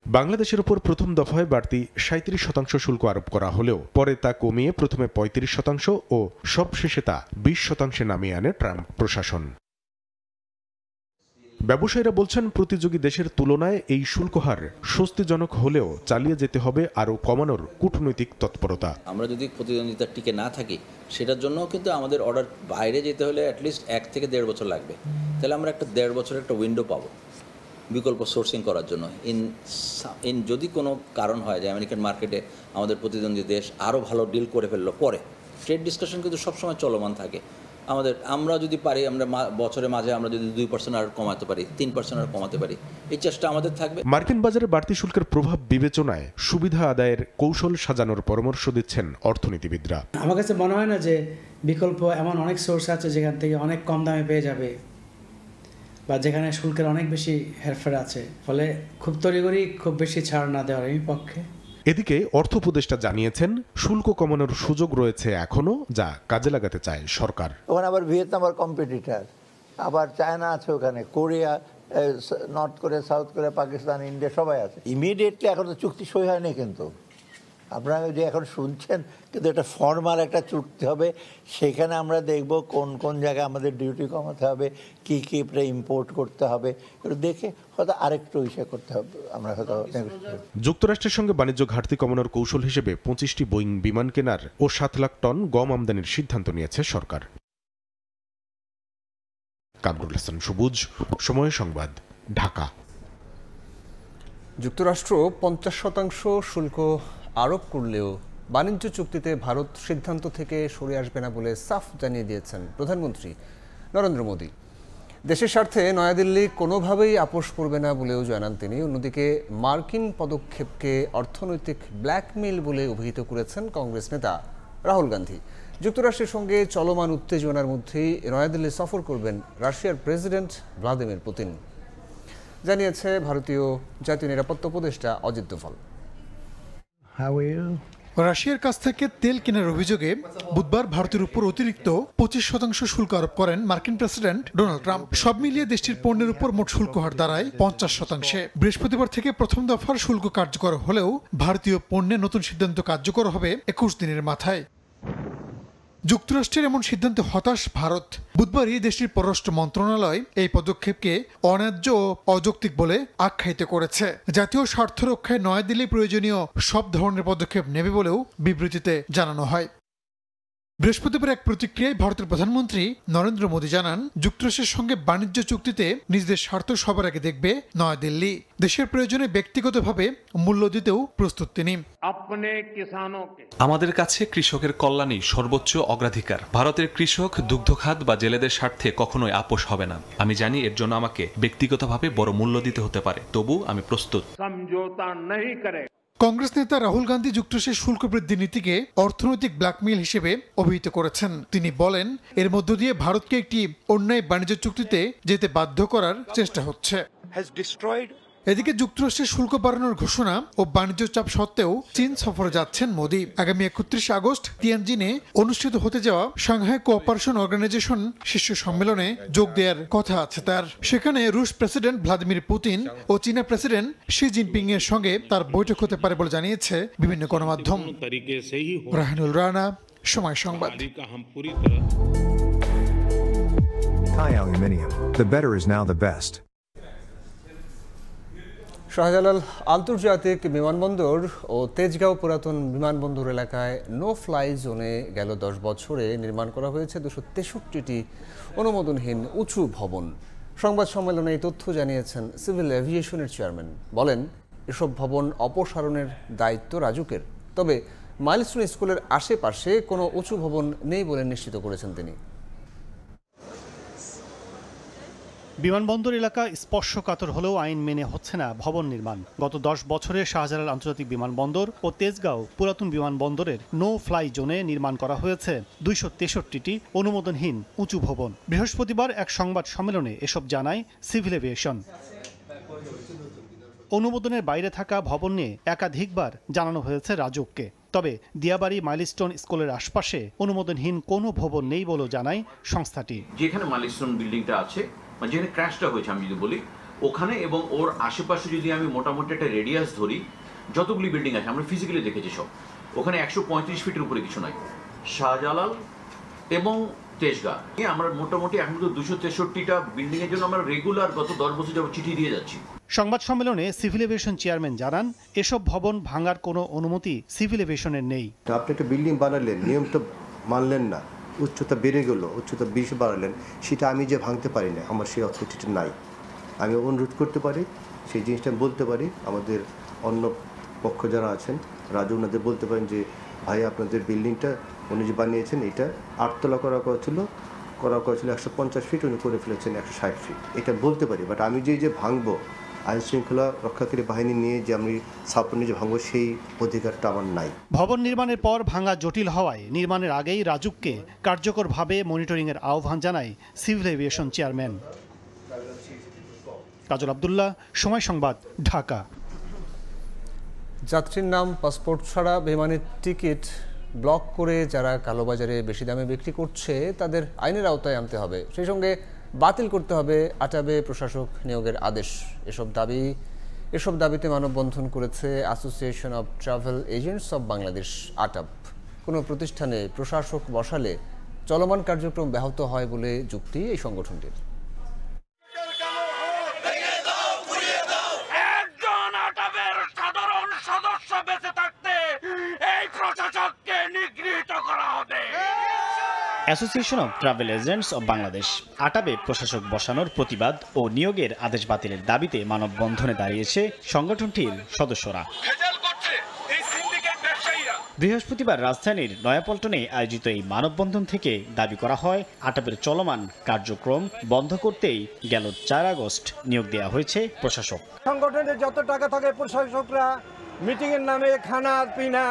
বাংলাদেশের উপর প্রথম দফায় বাড়তি ৩৭% শুল্ক আরোপ করা হলেও পরে তা কমিয়ে প্রথমে ৩৫% ও সবশেষে তা 20% নামিয়ে আনে ট্রাম্প প্রশাসন। ব্যবসায়ীরা বলছেন প্রতিযোগী দেশের তুলনায় এই শুল্ক হার স্বস্তিজনক হলেও চালিয়ে যেতে হবে আরও কমানোর কূটনৈতিক তৎপরতা। আমরা যদি প্রতিদ্বন্দ্বিতার টিকে না থাকি সেটার জন্য কিন্তু আমাদের অর্ডার বাইরে যেতে হলে অ্যাটলিস্ট 1 থেকে 1.5 বছর লাগবে, তাহলে আমরা একটা 1.5 বছরের একটা উইন্ডো পাবো বিকল্প সোর্সিং করার জন্য। ইন যদি কোনো কারণ হয় যে আমেরিকান মার্কেটে আমাদের প্রতিদ্বন্দ্বী দেশ আরও ভালো ডিল করে ফেললো, পরে ট্রেড ডিসকাশন কিন্তু সবসময় চলমান থাকে। আমরা যদি পারি, আমরা বছরের মাঝে আমরা যদি 2% আর কমাতে পারি, 3% আর কমাতে পারি, এই চেষ্টা আমাদের থাকবে। মার্কিন বাজারে বাড়তি শুল্কের প্রভাব বিবেচনায় সুবিধা আদায়ের কৌশল সাজানোর পরামর্শ দিচ্ছেন অর্থনীতিবিদরা। আমার কাছে মনে হয় না যে বিকল্প এমন অনেক সোর্স আছে যেখান থেকে অনেক কম দামে পেয়ে যাবে। বা যেখানে শুল্কের অনেক বেশি হেরফের আছে, ফলে খুব তড়িঘড়ি খুব বেশি ছাড় না দেওয়ার আমি পক্ষে। এদিকে অর্থ উপদেষ্টা জানিয়েছেন শুল্ক কমানোর সুযোগ রয়েছে এখনো, যা কাজে লাগাতে চায় সরকার। ওখানে আবার ভিয়েতনাম আর কম্পিটিটর, আবার চায়না আছে, ওখানে Korea, north Korea, south Korea, Pakistan, India সবাই আছে। ইমিডিয়েটলি এখন তো চুক্তি সই হয়নি, কিন্তু আপনারা যে এখন শুনছেন, কিন্তু এটা ফর্মাল একটা চুক্তি হবে। সেখানে আমরা দেখব কোন কোন জায়গায় আমাদের ডিউটি কমাতে হবে, কি কি ইম্পোর্ট করতে হবে, এটা দেখে হয়তো আরেকটু ইসে করতে হবে। আমরা হয়তো যুক্তরাষ্ট্রের সঙ্গে বাণিজ্য ঘাটতি কমানোর কৌশল হিসেবে 25টি বোয়িং বিমান কেনার ও 7 লাখ টন গম আমদানির সিদ্ধান্ত নিয়েছে সরকার। কামরুল হাসান সবুজ, সময় সংবাদ, ঢাকা। যুক্তরাষ্ট্র 50% শুল্ক আরোপ করলেও বাণিজ্য চুক্তিতে ভারত সিদ্ধান্ত থেকে সরে আসবে না বলে সাফ জানিয়ে দিয়েছেন প্রধানমন্ত্রী নরেন্দ্র মোদী। দেশের স্বার্থে নয়াদিল্লি কোনোভাবেই আপোষ করবে না বলেও জানান তিনি। অন্যদিকে মার্কিন পদক্ষেপকে অর্থনৈতিক ব্ল্যাকমেইল বলে অভিহিত করেছেন কংগ্রেস নেতা রাহুল গান্ধী। যুক্তরাষ্ট্রের সঙ্গে চলমান উত্তেজনার মধ্যেই নয়াদিল্লি সফর করবেন রাশিয়ার প্রেসিডেন্ট ভ্লাদিমির পুতিন, জানিয়েছে ভারতীয় জাতীয় নিরাপত্তা উপদেষ্টা অজিত দোভাল। রাশিয়ার কাছ থেকে তেল কেনার অভিযোগে বুধবার ভারতের উপর অতিরিক্ত 25% শুল্ক আরোপ করেন মার্কিন প্রেসিডেন্ট ডোনাল্ড ট্রাম্প। সব মিলিয়ে দেশটির পণ্যের উপর মোট শুল্ক হার দাঁড়ায় 50%। বৃহস্পতিবার থেকে প্রথম দফার শুল্ক কার্যকর হলেও ভারতীয় পণ্যে নতুন সিদ্ধান্ত কার্যকর হবে 21 দিনের মাথায়। যুক্তরাষ্ট্রের এমন সিদ্ধান্তে হতাশ ভারত। বুধবারই দেশটির পররাষ্ট্র মন্ত্রণালয় এই পদক্ষেপকে অন্যায্য ও অযৌক্তিক বলে আখ্যায়িত করেছে। জাতীয় স্বার্থ রক্ষায় নয়াদিল্লি প্রয়োজনীয় সব ধরনের পদক্ষেপ নেবে বলেও বিবৃতিতে জানানো হয়। বৃহস্পতিবার এক প্রতিক্রিয়ায় ভারতের প্রধানমন্ত্রী নরেন্দ্র মোদী জানান, যুক্তরাষ্ট্রের সঙ্গে বাণিজ্য চুক্তিতে নিজেদের স্বার্থ সবার আগে দেখবে নয়াদিল্লি। দেশের প্রয়োজনে ব্যক্তিগতভাবে মূল্য দিতেও প্রস্তুত তিনি। আমাদের কাছে কৃষকের কল্যাণই সর্বোচ্চ অগ্রাধিকার। ভারতের কৃষক, দুগ্ধখাত বা জেলেদের স্বার্থে কখনোই আপোষ হবে না। আমি জানি এর জন্য আমাকে ব্যক্তিগতভাবে বড় মূল্য দিতে হতে পারে, তবু আমি প্রস্তুত। কংগ্রেস নেতা রাহুল গান্ধী যুক্তরাষ্ট্রের শুল্ক বৃদ্ধি নীতিকে অর্থনৈতিক ব্ল্যাকমেইল হিসেবে অভিহিত করেছেন। তিনি বলেন, এর মধ্য দিয়ে ভারতকে একটি অন্যায় বাণিজ্য চুক্তিতে যেতে বাধ্য করার চেষ্টা হচ্ছে। এদিকে যুক্তরাষ্ট্রের শুল্ক বাড়ানোর ঘোষণা ও বাণিজ্য চাপ সত্ত্বেও চীন সফরে যাচ্ছেন মোদী। আগামী 31 আগস্ট তিয়ানজিনে অনুষ্ঠিত হতে যাওয়া সাংহাই কোঅপারেশন অর্গানাইজেশন শীর্ষ সম্মেলনে যোগ দেওয়ার কথা আছে তার। সেখানে রুশ প্রেসিডেন্ট ভ্লাদিমির পুতিন ও চীনা প্রেসিডেন্ট শি জিনপিং এর সঙ্গে তার বৈঠক হতে পারে বলে জানিয়েছে বিভিন্ন গণমাধ্যম। রাহানুল রানা, সময় সংবাদ। Thai Aluminium. The better is now the best. Shahjalal আন্তর্জাতিক বিমানবন্দর ও তেজগাঁও পুরাতন বিমানবন্দর এলাকায় নো ফ্লাই জোনে গেল 10 বছরে নির্মাণ করা হয়েছে 263টি অনুমোদনহীন উঁচু ভবন। সংবাদ সম্মেলনে এই তথ্য জানিয়েছেন সিভিল এভিয়েশনের চেয়ারম্যান। বলেন, এসব ভবন অপসারণের দায়িত্ব রাজুকের, তবে মাইলস্টোন স্কুলের আশেপাশে কোনো উঁচু ভবন নেই বলে নিশ্চিত করেছেন তিনি। বিমানবন্দর এলাকা স্পর্শকাতর হলেও আইন মেনে হচ্ছে না ভবন নির্মাণ। গত 10 বছরে শাহজালাল আন্তর্জাতিক বিমানবন্দর ও তেজগাঁও পুরাতন বিমানবন্দরের নো ফ্লাই জোনে নির্মাণ করা হয়েছে 263টি অনুমোদনহীন উঁচু ভবন। বৃহস্পতিবার এক সংবাদ সম্মেলনে এসব জানায় সিভিল এভিয়েশন। অনুমোদনের বাইরে থাকা ভবন নিয়ে একাধিকবার জানানো হয়েছে রাজুককে, তবে দিয়াবাড়ি মাইলস্টোন স্কুলের আশপাশে অনুমোদনহীন কোনো ভবন নেই বলেও জানায় সংস্থাটি। যেখানে মাইলস্টোন বিল্ডিংটা আছে, মানে যেখানে ক্র্যাশটা হয়েছে আমি যদি বলি, ওখানে এবং ওর আশেপাশে যদি আমি মোটামুটি একটা রেডিয়াস ধরি, যতগুলি বিল্ডিং আছে আমরা ফিজিক্যালি দেখেছি সব, ওখানে 135 ফিটের উপরে কিছু নাই। শাহজালাল এবং তেজগাঁ আমরা মোটামুটি এখন তো 263টা বিল্ডিং এর জন্য আমরা রেগুলার গত 10 বছর যাবত চিঠি দিয়ে যাচ্ছি। সংবাদ সম্মেলনে সিভিল এভিয়েশন চেয়ারম্যান জানান, এসব ভবন ভাঙার কোনো অনুমতি সিভিল এভিয়েশনের নেই। আপনি একটা বিল্ডিং বানালেন, নিয়ম তো মানলেন না, উচ্চতা বেড়ে গেল, উচ্চতা 20 বাড়ালেন, সেটা আমি যে ভাঙতে পারি না, আমার সেই অথরিটিটা নাই। আমি অনুরোধ করতে পারি, সেই জিনিসটা আমি বলতে পারি, আমাদের অন্য পক্ষ যারা আছেন রাজু ওনাদের বলতে পারেন যে ভাই আপনাদের বিল্ডিংটা উনি যে বানিয়েছেন এটা 8 তলা করা ছিল 150 ফিট, উনি করে ফেলেছেন 160 ফিট, এটা বলতে পারি। বাট আমি যে ভাঙবো, আইন শৃঙ্খলা রক্ষাকারী বাহিনী নিয়ে যে আমি সাপোর্ট নিয়ে ভাঙবো, সেই অধিকারটা আমার নাই। ভবন নির্মাণের পর ভাঙা জটিল হওয়ায় নির্মাণের আগেই রাজুককে কার্যকরভাবে মনিটরিংয়ের আহ্বান জানায় সিভিল এভিয়েশন চেয়ারম্যান। কাজল আব্দুল্লাহ, সময় সংবাদ, ঢাকা। যাত্রীর নাম, পাসপোর্ট ছাড়া বিমানের টিকিট ব্লক করে যারা কালোবাজারে বেশি দামে বিক্রি করছে তাদের আইনের আওতায় আনতে হবে, সেই সঙ্গে বাতিল করতে হবে আটাবে প্রশাসক নিয়োগের আদেশ। এসব দাবিতে মানববন্ধন করেছে association of travel agents of Bangladesh ATAB. কোনো প্রতিষ্ঠানে প্রশাসক বসালে চলমান কার্যক্রম ব্যাহত হয় বলে যুক্তি এই সংগঠনটির। Association of travel agents of Bangladesh আটাবে প্রশাসক বসানোর প্রতিবাদ ও নিয়োগের আদেশ বাতিলের দাবিতে মানববন্ধনে দাঁড়িয়েছে সংগঠনটির সদস্যরা। বৃহস্পতিবার রাজধানীর নয়াপল্টনে আয়োজিত এই মানববন্ধন থেকে দাবি করা হয় আটাবের চলমান কার্যক্রম বন্ধ করতেই গেল 4 আগস্ট নিয়োগ দেওয়া হয়েছে প্রশাসক। সংগঠনের যত টাকা থাকে প্রশাসকরা মিটিংয়ের নামে খানা পিনা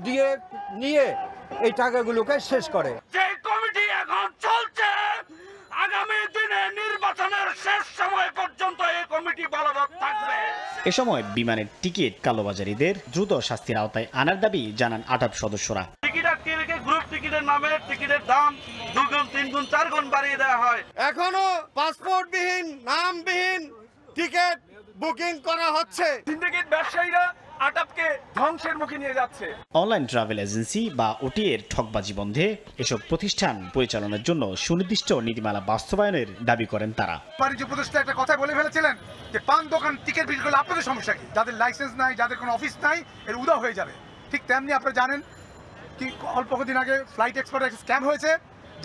দিয়ে নিয়ে এই টাকাগুলোকে শেষ করে। যে কমিটি এখন চলছে আগামী দিনে নির্বাচনের শেষ সময় পর্যন্ত এই কমিটি বলবৎ থাকবে। এ সময় বিমানের টিকিট কালোবাজারিদের দ্রুত শাস্তির আওতায় আনার দাবি জানান আটাব সদস্যরা। গ্রুপ টিকিটের নামে টিকিটের দাম 2 গুণ 3 গুণ 4 গুণ বাড়িয়ে দেওয়া হয়। এখনো পাসপোর্টবিহীন নামবিহীন টিকিট বুকিং করা হচ্ছে। সিন্ডিকেট ব্যবসায়ীরা আটাবকে ধ্বংসের মুখে নিয়ে যাচ্ছে। অনলাইন ট্রাভেল এজেন্সি বা ওটি এর ঠকবাজি বন্ধে এসব প্রতিষ্ঠান পরিচালনার জন্য সুনির্দিষ্ট নীতিমালা বাস্তবায়নের দাবি করেন তারা। বাণিজ্য উপদেষ্টা একটা কথা বলে ফেলেছিলেন যে পান দোকান টিকিট বিক্রি করলে আপনাদের সমস্যা কি? যাদের লাইসেন্স নাই, যাদের কোনো অফিস নাই, এর উদা হয়ে যাবে। ঠিক তেমনি আপনারা জানেন কি অল্প কদিন আগে ফ্লাইট এক্সপার্ট একটা স্ক্যাম হয়েছে,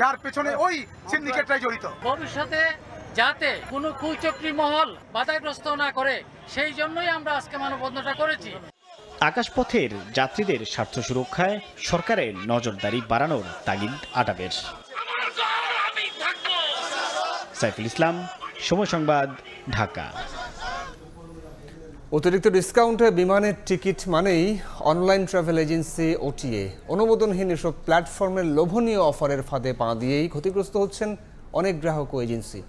যার পেছনে ওই সিন্ডিকেটরাই জড়িত। ভবিষ্যতে যাতে কোনো কুচক্রী মহল বাধাগ্রস্ত না করে সেই জন্যই আমরা আজকে মানববন্ধনটা করেছি। আকাশপথের যাত্রীদের স্বার্থ সুরক্ষায় সরকারের নজরদারি বাড়ানোর তাগিদ আটাবের। সাইফুল ইসলাম, সময় সংবাদ, ঢাকা। অতিরিক্ত ডিসকাউন্টে বিমানের টিকিট মানেই অনলাইন ট্রাভেল এজেন্সি ওটিএ। অনুমোদনহীন এসব প্ল্যাটফর্মের লোভনীয় অফারের ফাঁদে পা দিয়েই ক্ষতিগ্রস্ত হচ্ছেন অনেক গ্রাহক ও এজেন্সি।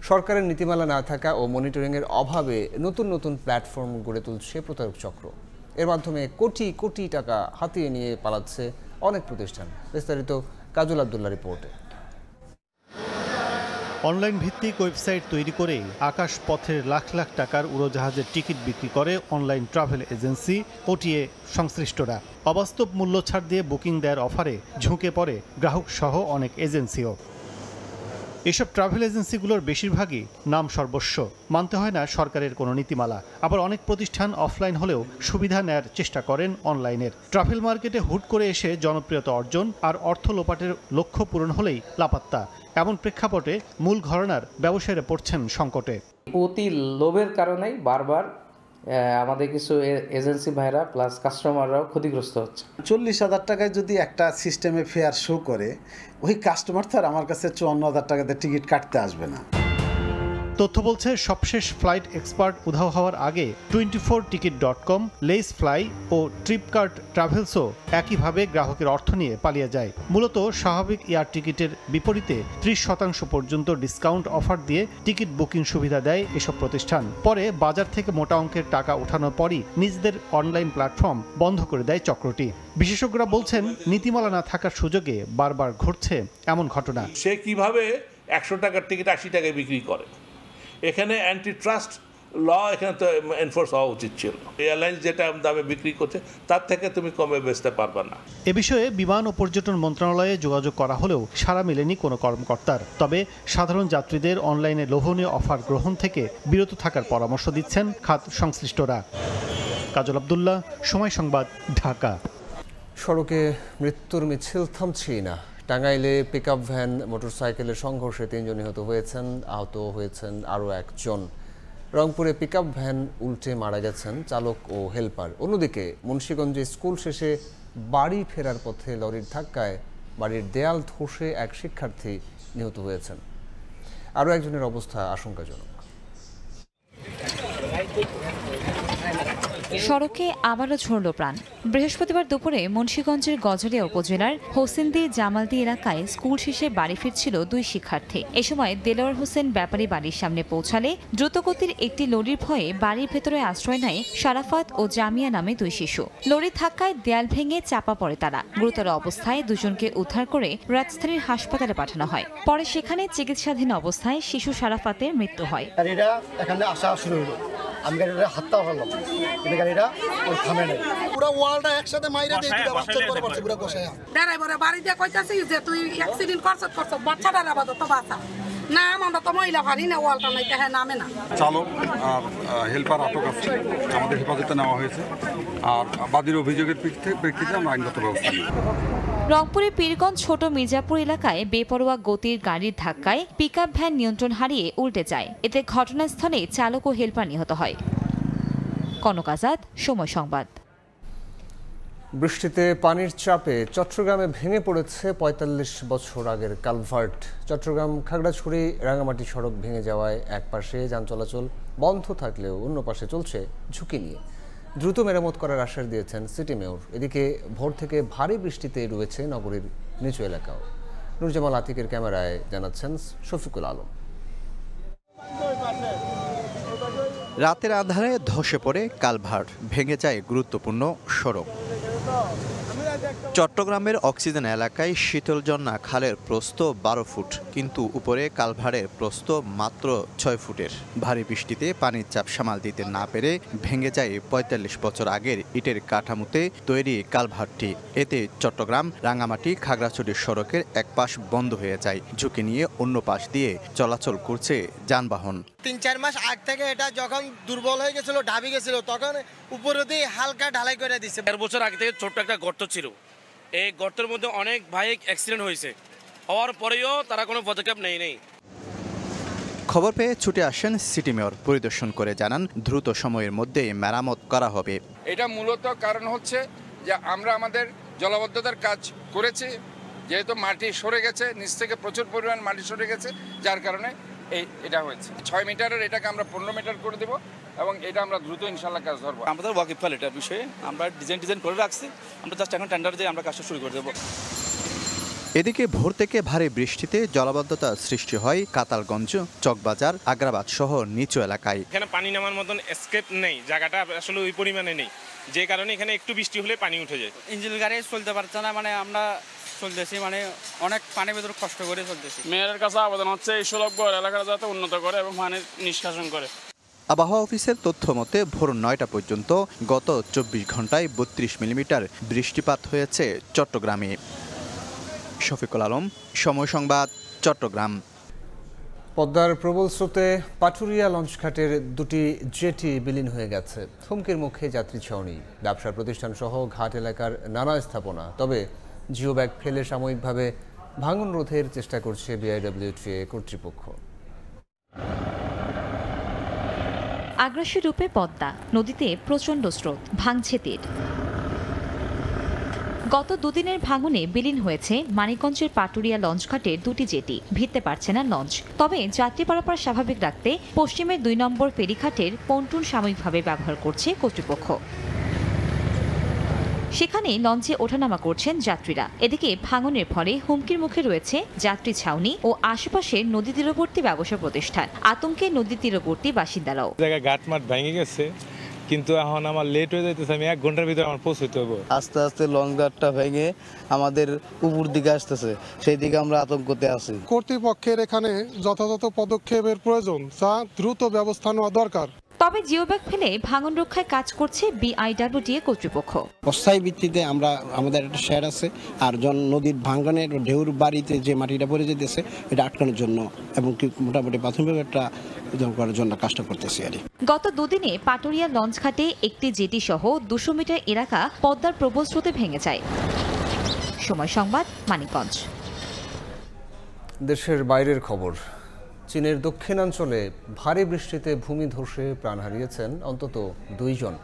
সরকারের নীতিমালা না থাকা ও মনিটরিংয়ের অভাবে নতুন নতুন প্ল্যাটফর্ম গড়ে তুলছে প্রতারক চক্র। এর মাধ্যমে কোটি কোটি টাকা হাতিয়ে নিয়ে পালাচ্ছে অনেক প্রতিষ্ঠান। বিস্তারিত কাজল আব্দুল্লাহ রিপোর্টে। অনলাইন ভিত্তিক ওয়েবসাইট তৈরি করে আকাশ পথের লাখ লাখ টাকার উড়োজাহাজের টিকিট বিক্রি করে অনলাইন ট্রাভেল এজেন্সি ওটিএ সংশ্লিষ্টরা। অবাস্তব মূল্য ছাড় দিয়ে বুকিং দেওয়ার অফারে ঝুঁকে পড়ে গ্রাহক সহ অনেক এজেন্সিও। এসব ট্রাভেল এজেন্সিগুলোর বেশিরভাগই নাম সর্বস্ব, মানতে হয় না সরকারের কোনো নীতিমালা। আবার অনেক প্রতিষ্ঠান অফলাইন হলেও সুবিধা নেয়ার চেষ্টা করেন অনলাইনের। ট্রাভেল মার্কেটে হুট করে এসে জনপ্রিয়তা অর্জন আর অর্থ লোপাটের লক্ষ্য পূরণ হলেই লাপাত্তা। এমন প্রেক্ষাপটে মূল ঘরানার ব্যবসায়ীরা পড়ছেন সংকটে। অতি লোভের কারণেই বারবার আমাদের কিছু এজেন্সি ভাইরা প্লাস কাস্টমাররাও ক্ষতিগ্রস্ত হচ্ছে। 40,000 টাকায় যদি একটা সিস্টেমে ফেয়ার শো করে, ওই কাস্টমার তো আর আমার কাছে 54,000 টাকাতে টিকিট কাটতে আসবে না। তথ্য বলছে সবশেষ ফ্লাইট এক্সপার্ট উধাও হওয়ার আগে 24ticket.com, লেস ফ্লাই ও ট্রিপকার্ট ট্রাভেলসও একইভাবে গ্রাহকের অর্থ নিয়ে পালিয়ে যায়। মূলত স্বাভাবিক এয়ার টিকিটের বিপরীতে 30% পর্যন্ত ডিসকাউন্ট অফার দিয়ে টিকিট বুকিং সুবিধা দেয় এসব প্রতিষ্ঠান। পরে বাজার থেকে মোটা অঙ্কের টাকা ওঠানোর পরই নিজেদের অনলাইন প্ল্যাটফর্ম বন্ধ করে দেয় চক্রটি। বিশেষজ্ঞরা বলছেন নীতিমালা না থাকার সুযোগে বারবার ঘটছে এমন ঘটনা। সে কিভাবে 100 টাকার টিকিট 80 টাকায় বিক্রি করে? এখানে অ্যান্টি ট্রাস্ট ল এখানে তো এনফোর্স হওয়া উচিত ছিল। এয়ারলাইন্স যেটা দামে বিক্রি করছে তার থেকে তুমি কমে বেচতে পারবে না। এ বিষয়ে বিমান ও পর্যটন মন্ত্রণালয়ে যোগাযোগ করা হলেও সাড়া মেলেনি কোনো কর্মকর্তার। তবে সাধারণ যাত্রীদের অনলাইনে লোভনীয় অফার গ্রহণ থেকে বিরত থাকার পরামর্শ দিচ্ছেন খাত সংশ্লিষ্টরা। কাজল আব্দুল্লাহ, সময় সংবাদ, ঢাকা। সড়কে মৃত্যুর মিছিল থামছেই না। টাঙ্গাইলে পিকআপ ভ্যান মোটরসাইকেলের সংঘর্ষে 3 জন নিহত হয়েছেন, আহত হয়েছেন আরও 1 জন। রংপুরে পিকআপ ভ্যান উল্টে মারা গেছেন চালক ও হেলপার। অন্যদিকে মুন্সিগঞ্জে স্কুল শেষে বাড়ি ফেরার পথে লরির ধাক্কায় বাড়ির দেয়াল ধসে 1 শিক্ষার্থী নিহত হয়েছেন। আরও একজনের অবস্থা আশঙ্কাজনক। সড়কে আবারও ঝরল প্রাণ। বৃহস্পতিবার দুপুরে মুন্সিগঞ্জের গজারিয়া উপজেলার হোসেনদি জামালদি এলাকায় স্কুল শেষে বাড়ি ফিরছিল 2 শিক্ষার্থী। এ সময় দেলোয়ার হোসেন ব্যাপারী বাড়ির সামনে পৌঁছালে দ্রুতগতির একটি লরির ভয়ে বাড়ির ভেতরে আশ্রয় নেয় শারাফাত ও জামিয়া নামে 2 শিশু। লরির ধাক্কায় দেয়াল ভেঙে চাপা পড়ে তারা। গুরুতর অবস্থায় দুজনকে উদ্ধার করে রাজধানীর হাসপাতালে পাঠানো হয়। পরে সেখানে চিকিৎসাধীন অবস্থায় শিশু শারাফাতের মৃত্যু হয়। এখানে আসা শুরু হলো, আমি গাড়িটা হাতটা হলাম, কিন্তু গাড়িটা ওর থামে নাই, পুরো ওয়ালটা একসাথে মাইরা দিয়ে দিতে বাচ্চা করে পারছে পুরো কষায়া। ড্রাইভারে বাড়িতে কইতাছি যে তুই অ্যাক্সিডেন্ট করছস বাচ্চাটার আপাতত বাঁচা না, আমরা তো মহিলা ভারী না, ওয়ালটা নাই তাহে নামে না। চালক আর হেল্পার আটক আছে, আমাদের হেফাজতে নেওয়া হয়েছে, আর বাদীর অভিযোগের প্রেক্ষিতে আমরা আইনগত ব্যবস্থা নিই। রংপুরের পীরগঞ্জ ছোট মির্জাপুর এলাকায় বেপরোয়া গতির গাড়ির ধাক্কায় পিকআপ ভ্যান নিয়ন্ত্রণ হারিয়ে উল্টে যায়। এতে ঘটনাস্থলে চালক ও হেলপার নিহত হয়। কনক আজাদ, সময় সংবাদ। বৃষ্টিতে পানির চাপে চট্টগ্রামে ভেঙে পড়েছে ৪৫ বছর আগের কালভার্ট। চট্টগ্রাম খাগড়াছড়ি রাঙামাটি সড়ক ভেঙে যাওয়ায় এক পাশে যান চলাচল বন্ধ থাকলেও অন্য পাশে চলছে ঝুঁকি নিয়ে। দ্রুত মেরামত করার আশ্বাস দিয়েছেন সিটি মেয়র। এদিকে ভোর থেকে ভারী বৃষ্টিতে রয়েছে নগরীর নিচু এলাকাও। নুরজামাল আতিকের ক্যামেরায় জানাচ্ছেন শফিকুল আলম। রাতের আঁধারে ধসে পড়ে কালভার্ট, ভেঙে যায় গুরুত্বপূর্ণ সড়ক। চট্টগ্রামের অক্সিজেন এলাকায় শীতলজন্না খালের প্রস্থ 12 ফুট, কিন্তু উপরে কালভার্টের প্রস্থ মাত্র 6 ফুটের। ভারী বৃষ্টিতে পানির চাপ সামাল দিতে না পেরে ভেঙে যায় ৪৫ বছর আগের ইটের কাঠামোতে তৈরি কালভার্টটি। এতে চট্টগ্রাম রাঙামাটি খাগড়াছড়ি সড়কের এক পাশ বন্ধ হয়ে যায়। ঝুঁকি নিয়ে অন্য পাশ দিয়ে চলাচল করছে যানবাহন। ৩-৪ মাস আগ থেকে এটা যখন দুর্বল হয়ে গেছিল, ঢাবি গেছিল, তখন উপরে দিয়ে হালকা ঢালাই করে দিচ্ছে। ১ বছর আগে থেকে ছোট্ট একটা গর্ত ছিল, এই গর্তের মধ্যে অনেক বাইক অ্যাক্সিডেন্ট হয়েছে, হওয়ার পরেও তারা কোনো পদক্ষেপ নেই। খবর পেয়ে ছুটে আসেন সিটি মেয়র। পরিদর্শন করে জানান দ্রুত সময়ের মধ্যে মেরামত করা হবে। এটা মূলত কারণ হচ্ছে যে আমরা আমাদের জলাবদ্ধতার কাজ করেছি, যেহেতু মাটি সরে গেছে, নিচ থেকে প্রচুর পরিমাণ মাটি সরে গেছে, যার কারণে এটা হয়েছে। 6 মিটারের এটাকে আমরা 15 মিটার করে দেবো এবং এটা আমরা দ্রুত ইনশাল্লাহ কাজ ধরবো। আমাদের ওয়াকিফাল এটার বিষয়ে আমরা ডিজাইন করে রাখছি, আমরা জাস্ট এখন টেন্ডার দিয়ে আমরা কাজটা শুরু করে দেবো। এদিকে ভোর থেকে ভারী বৃষ্টিতে জলাবদ্ধতা সৃষ্টি হয় কাতালগঞ্জ, চকবাজার, আগ্রাবাদ সহ নিচু এলাকায়। এখানে পানি নামার মতন এসকেপ নেই, জায়গাটা আসলে ওই পরিমাণে নেই, যে কারণে এখানে একটু বৃষ্টি হলে পানি উঠে যায়। ইঞ্জিন গাড়ি চলতে পারছে না, মানে আমরা চলতেছি, মানে অনেক পানির ভেতর কষ্ট করে চলতেছি। মেয়রের কাছে আবেদন হচ্ছে এই সুলভ্য এলাকাটা যাতে উন্নত করে এবং পানির নিষ্কাশন করে। আবহাওয়া অফিসের তথ্য মতে ভোর ৯টা পর্যন্ত গত ২৪ ঘন্টায় ৩২ মিলিমিটার বৃষ্টিপাত হয়েছে চট্টগ্রামে। শফিকুল আলম, সময় সংবাদ, চট্টগ্রাম। পদ্মার প্রবল স্রোতে পাটুরিয়া লঞ্চঘাটের 2টি জেটি বিলীন হয়ে গেছে। হুমকির মুখে যাত্রী ছাউনি, ব্যবসার প্রতিষ্ঠান সহ ঘাট এলাকার নানা স্থাপনা। তবে জিও ব্যাগ ফেলে সাময়িকভাবে ভাঙন রোধের চেষ্টা করছে বিআইডব্লিউটিএ কর্তৃপক্ষ। আগ্রাসী রূপে পদ্মা নদীতে প্রচণ্ড স্রোত, ভাঙছে তীর। গত দুদিনের ভাঙনে বিলীন হয়েছে মানিকগঞ্জের পাটুরিয়া লঞ্চঘাটের 2টি জেটি। ভিড়তে পারছে না লঞ্চ। তবে যাত্রী পারাপার স্বাভাবিক রাখতে পশ্চিমের 2 নম্বর ফেরিঘাটের পন্টুন সাময়িকভাবে ব্যবহার করছে কর্তৃপক্ষ। সেখানে লঞ্চে ওঠানামা করছেন যাত্রীরা। এদিকে ভাঙনের ফলে হুমকির মুখে রয়েছে যাত্রী ছাউনি ও আশেপাশের নদী তীরবর্তী ব্যবসা প্রতিষ্ঠান। আতঙ্কে নদী তীরবর্তী বাসিন্দারাও। জায়গায় ঘাটমাট ভেঙে গেছে, কিন্তু এখন আমার লেট হয়ে যাইতেছে, আমি 1 ঘন্টার ভিতরে আমার পৌঁছতে হবে। আস্তে আস্তে লঞ্চ ঘাটটা ভেঙে আমাদের উপর দিকে আসতেছে, সেই দিকে আমরা আতঙ্কতে আছি। কর্তৃপক্ষের এখানে যথাযথ পদক্ষেপের প্রয়োজন, যা দ্রুত ব্যবস্থা নেওয়া দরকার। তবে জিওব্যাগ ফেলে ভাঙন রক্ষায় কাজ করছে বিআইডব্লিউটিএ কর্তৃপক্ষ। অস্থায়ী ভিত্তিতে আমরা আমাদের একটা শেড আছে, আর নদীর ভাঙনের ঢেউর বাড়িতে যে মাটিটা পড়ে যেতেছে এটা আটকানোর জন্য এবং মোটামুটি প্রাথমিক একটা করার জন্য কাজটা করতেছি। গত দুদিনে পাটুরিয়া লঞ্চঘাটে একটি জেটি সহ 200 মিটার এলাকা পদ্মার প্রবল স্রোতে ভেঙে যায়। সময় সংবাদ, মানিকগঞ্জ। দেশের বাইরের খবর। চীনের দক্ষিণাঞ্চলে ভারী বৃষ্টিতে ভূমি ধসে প্রাণ হারিয়েছেন অন্তত 2 জন।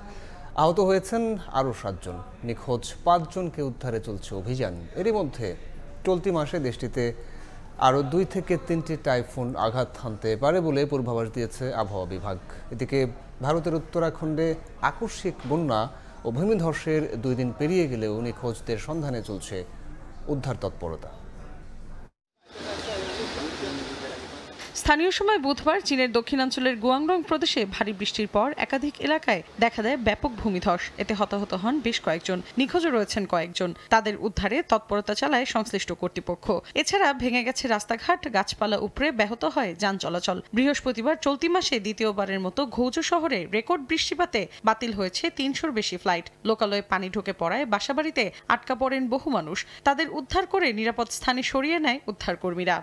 আহত হয়েছেন আরও 7 জন। নিখোঁজ 5 জনকে উদ্ধারে চলছে অভিযান। এরই মধ্যে চলতি মাসে দেশটিতে আরও 2 থেকে 3টি টাইফুন আঘাত হানতে পারে বলে পূর্বাভাস দিয়েছে আবহাওয়া বিভাগ। এদিকে ভারতের উত্তরাখণ্ডে আকস্মিক বন্যা ও ভূমিধসের 2 দিন পেরিয়ে গেলেও নিখোঁজদের সন্ধানে চলছে উদ্ধার তৎপরতা। স্থানীয় সময় বুধবার চীনের দক্ষিণাঞ্চলের গুয়াংডং প্রদেশে ভারী বৃষ্টির পর একাধিক এলাকায় দেখা দেয় ব্যাপক ভূমিধস। এতে হতাহত হন বেশ কয়েকজন, নিখোঁজও রয়েছেন কয়েকজন। তাদের উদ্ধারে তৎপরতা চালায় সংশ্লিষ্ট কর্তৃপক্ষ। এছাড়া ভেঙে গেছে রাস্তাঘাট, গাছপালা উপড়ে ব্যাহত হয় যান চলাচল। বৃহস্পতিবার চলতি মাসে দ্বিতীয়বারের মতো ঘৌজু শহরে রেকর্ড বৃষ্টিপাতে বাতিল হয়েছে 300-র বেশি ফ্লাইট। লোকালয়ে পানি ঢুকে পড়ায় বাসাবাড়িতে আটকা পড়েন বহু মানুষ। তাদের উদ্ধার করে নিরাপদ স্থানে সরিয়ে নেয় উদ্ধারকর্মীরা।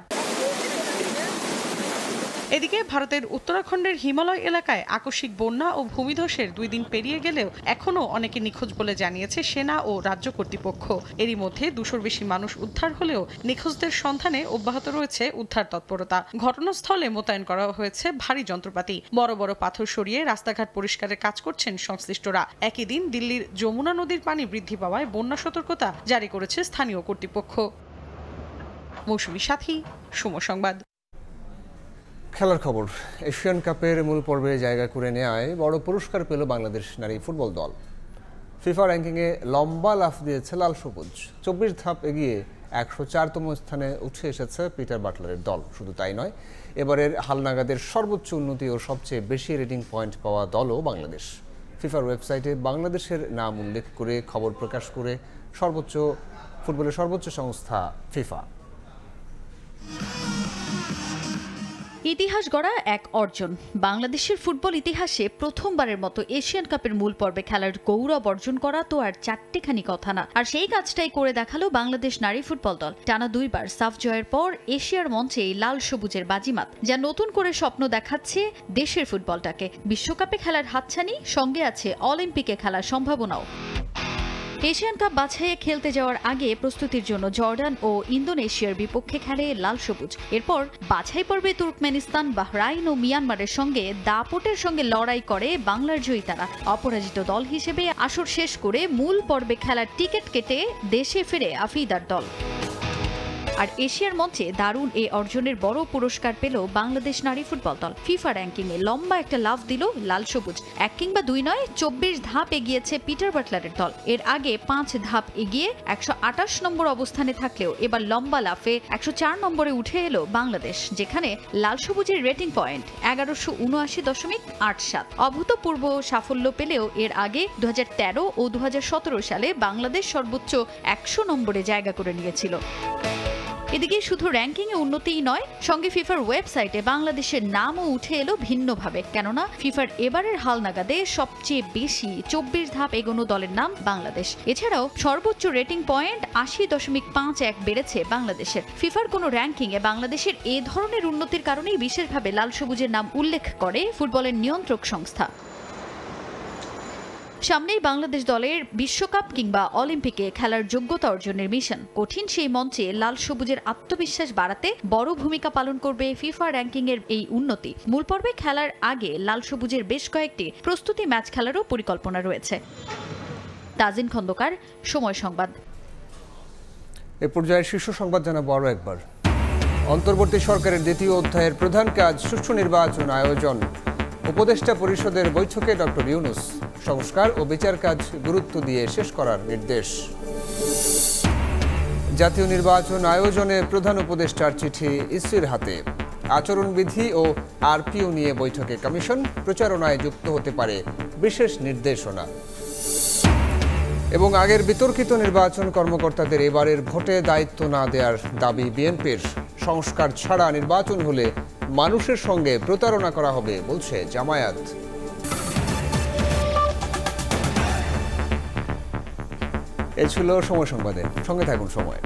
এদিকে ভারতের উত্তরাখণ্ডের হিমালয় এলাকায় আকস্মিক বন্যা ও ভূমিধসের 2 দিন পেরিয়ে গেলেও এখনও অনেকে নিখোঁজ বলে জানিয়েছে সেনা ও রাজ্য কর্তৃপক্ষ। এরই মধ্যে 200-র বেশি মানুষ উদ্ধার হলেও নিখোঁজদের সন্ধানে অব্যাহত রয়েছে উদ্ধার তৎপরতা। ঘটনাস্থলে মোতায়েন করা হয়েছে ভারী যন্ত্রপাতি। বড় বড় পাথর সরিয়ে রাস্তাঘাট পরিষ্কারের কাজ করছেন সংশ্লিষ্টরা। একই দিন দিল্লির যমুনা নদীর পানি বৃদ্ধি পাওয়ায় বন্যা সতর্কতা জারি করেছে স্থানীয় কর্তৃপক্ষ। মৌসুমী সাথী, সময় সংবাদ। খেলার খবর। এশিয়ান কাপের মূল পর্বে জায়গা করে নেওয়ায় বড় পুরস্কার পেল বাংলাদেশ নারী ফুটবল দল। ফিফা র্যাঙ্কিংয়ে লম্বা লাফ দিয়েছে লাল সবুজ। 24 ধাপ এগিয়ে 104তম স্থানে উঠে এসেছে পিটার বাটলারের দল। শুধু তাই নয়, এবারের হালনাগাদের সর্বোচ্চ উন্নতি ও সবচেয়ে বেশি রেটিং পয়েন্ট পাওয়া দলও বাংলাদেশ। ফিফার ওয়েবসাইটে বাংলাদেশের নাম উল্লেখ করে খবর প্রকাশ করে ফুটবলের সর্বোচ্চ সংস্থা ফিফা। ইতিহাস গড়া এক অর্জন। বাংলাদেশের ফুটবল ইতিহাসে প্রথমবারের মতো এশিয়ান কাপের মূল পর্বে খেলার গৌরব অর্জন করা তো আর চারটিখানি কথা না। আর সেই কাজটাই করে দেখালো বাংলাদেশ নারী ফুটবল দল। টানা 2 বার সাফ জয়ের পর এশিয়ার মঞ্চে লাল সবুজের বাজিমাত, যা নতুন করে স্বপ্ন দেখাচ্ছে দেশের ফুটবলটাকে। বিশ্বকাপে খেলার হাতছানি, সঙ্গে আছে অলিম্পিকে খেলার সম্ভাবনাও। এশিয়ান কাপ বাছাইয়ে খেলতে যাওয়ার আগে প্রস্তুতির জন্য জর্ডান ও ইন্দোনেশিয়ার বিপক্ষে খেলে লাল সবুজ। এরপর বাছাই পর্বে তুর্কমেনিস্তান, বাহরাইন ও মিয়ানমারের সঙ্গে দাপটের সঙ্গে লড়াই করে বাংলার জয়ী তারা। অপরাজিত দল হিসেবে আসর শেষ করে মূল পর্বে খেলার টিকিট কেটে দেশে ফেরে আফ্রিদার দল। আর এশিয়ার মঞ্চে দারুণ এ অর্জনের বড় পুরস্কার পেল বাংলাদেশ নারী ফুটবল দল। ফিফা র্যাঙ্কিংয়ে লম্বা একটা লাফ দিল লাল সবুজ। 1 কিংবা 2 নয়, 24 ধাপ এগিয়েছে পিটার বাটলারের দল। এর আগে 5 ধাপ এগিয়ে 128 নম্বর অবস্থানে থাকলেও এবার লম্বা লাফে 104 নম্বরে উঠে এলো বাংলাদেশ, যেখানে লাল সবুজের রেটিং পয়েন্ট 1179.87। অভূতপূর্ব সাফল্য পেলেও এর আগে 2013 ও 2017 সালে বাংলাদেশ সর্বোচ্চ 100 নম্বরে জায়গা করে নিয়েছিল। এদিকে শুধু র্যাঙ্কিংয়ে উন্নতিই নয়, সঙ্গে ফিফার ওয়েবসাইটে বাংলাদেশের নামও উঠে এলো ভিন্নভাবে। কেননা ফিফার এবারের হালনাগাদে সবচেয়ে বেশি 24 ধাপ এগোনো দলের নাম বাংলাদেশ। এছাড়াও সর্বোচ্চ রেটিং পয়েন্ট 80.51 বেড়েছে বাংলাদেশের। ফিফার কোনো র্যাঙ্কিংয়ে বাংলাদেশের এ ধরনের উন্নতির কারণেই বিশেষভাবে লাল সবুজের নাম উল্লেখ করে ফুটবলের নিয়ন্ত্রক সংস্থা। সামনেই বাংলাদেশ দলের বিশ্বকাপ কিংবা অলিম্পিকে খেলার যোগ্যতা অর্জনের মিশন। কঠিন সেই মঞ্চে লাল সবুজের আত্মবিশ্বাস বাড়াতে বড় ভূমিকা পালন করবে ফিফা র্যাঙ্কিংয়ের এই উন্নতি। মূল পর্বে খেলার আগে লাল সবুজের বেশ কয়েকটি প্রস্তুতি ম্যাচ খেলারও পরিকল্পনা রয়েছে। তাজিন খন্দকার, সময় সংবাদ। এ পর্যায়ে শীর্ষ সংবাদ জানাবো আরও একবার। অন্তর্বর্তী সরকারের দ্বিতীয় অধ্যায়ের প্রধান কাজ সুষ্ঠু নির্বাচন আয়োজন। উপদেষ্টা পরিষদের বৈঠকে ডক্টর ইউনূস। সংস্কার ও বিচার কাজ গুরুত্ব দিয়ে শেষ করার নির্দেশ। জাতীয় নির্বাচন আয়োজনে প্রধান উপদেষ্টার চিঠি ইসির হাতে। আচরণবিধি ও আরপিও নিয়ে বৈঠকে কমিশন। প্রচারণায় যুক্ত হতে পারে বিশেষ নির্দেশনা। এবং আগের বিতর্কিত নির্বাচন কর্মকর্তাদের এবারের ভোটে দায়িত্ব না দেওয়ার দাবি বিএনপির। সংস্কার ছাড়া নির্বাচন হলে মানুষের সঙ্গে প্রতারণা করা হবে বলছে জামায়াত। এ ছিল সময় সংবাদে, সঙ্গে থাকুন সময়।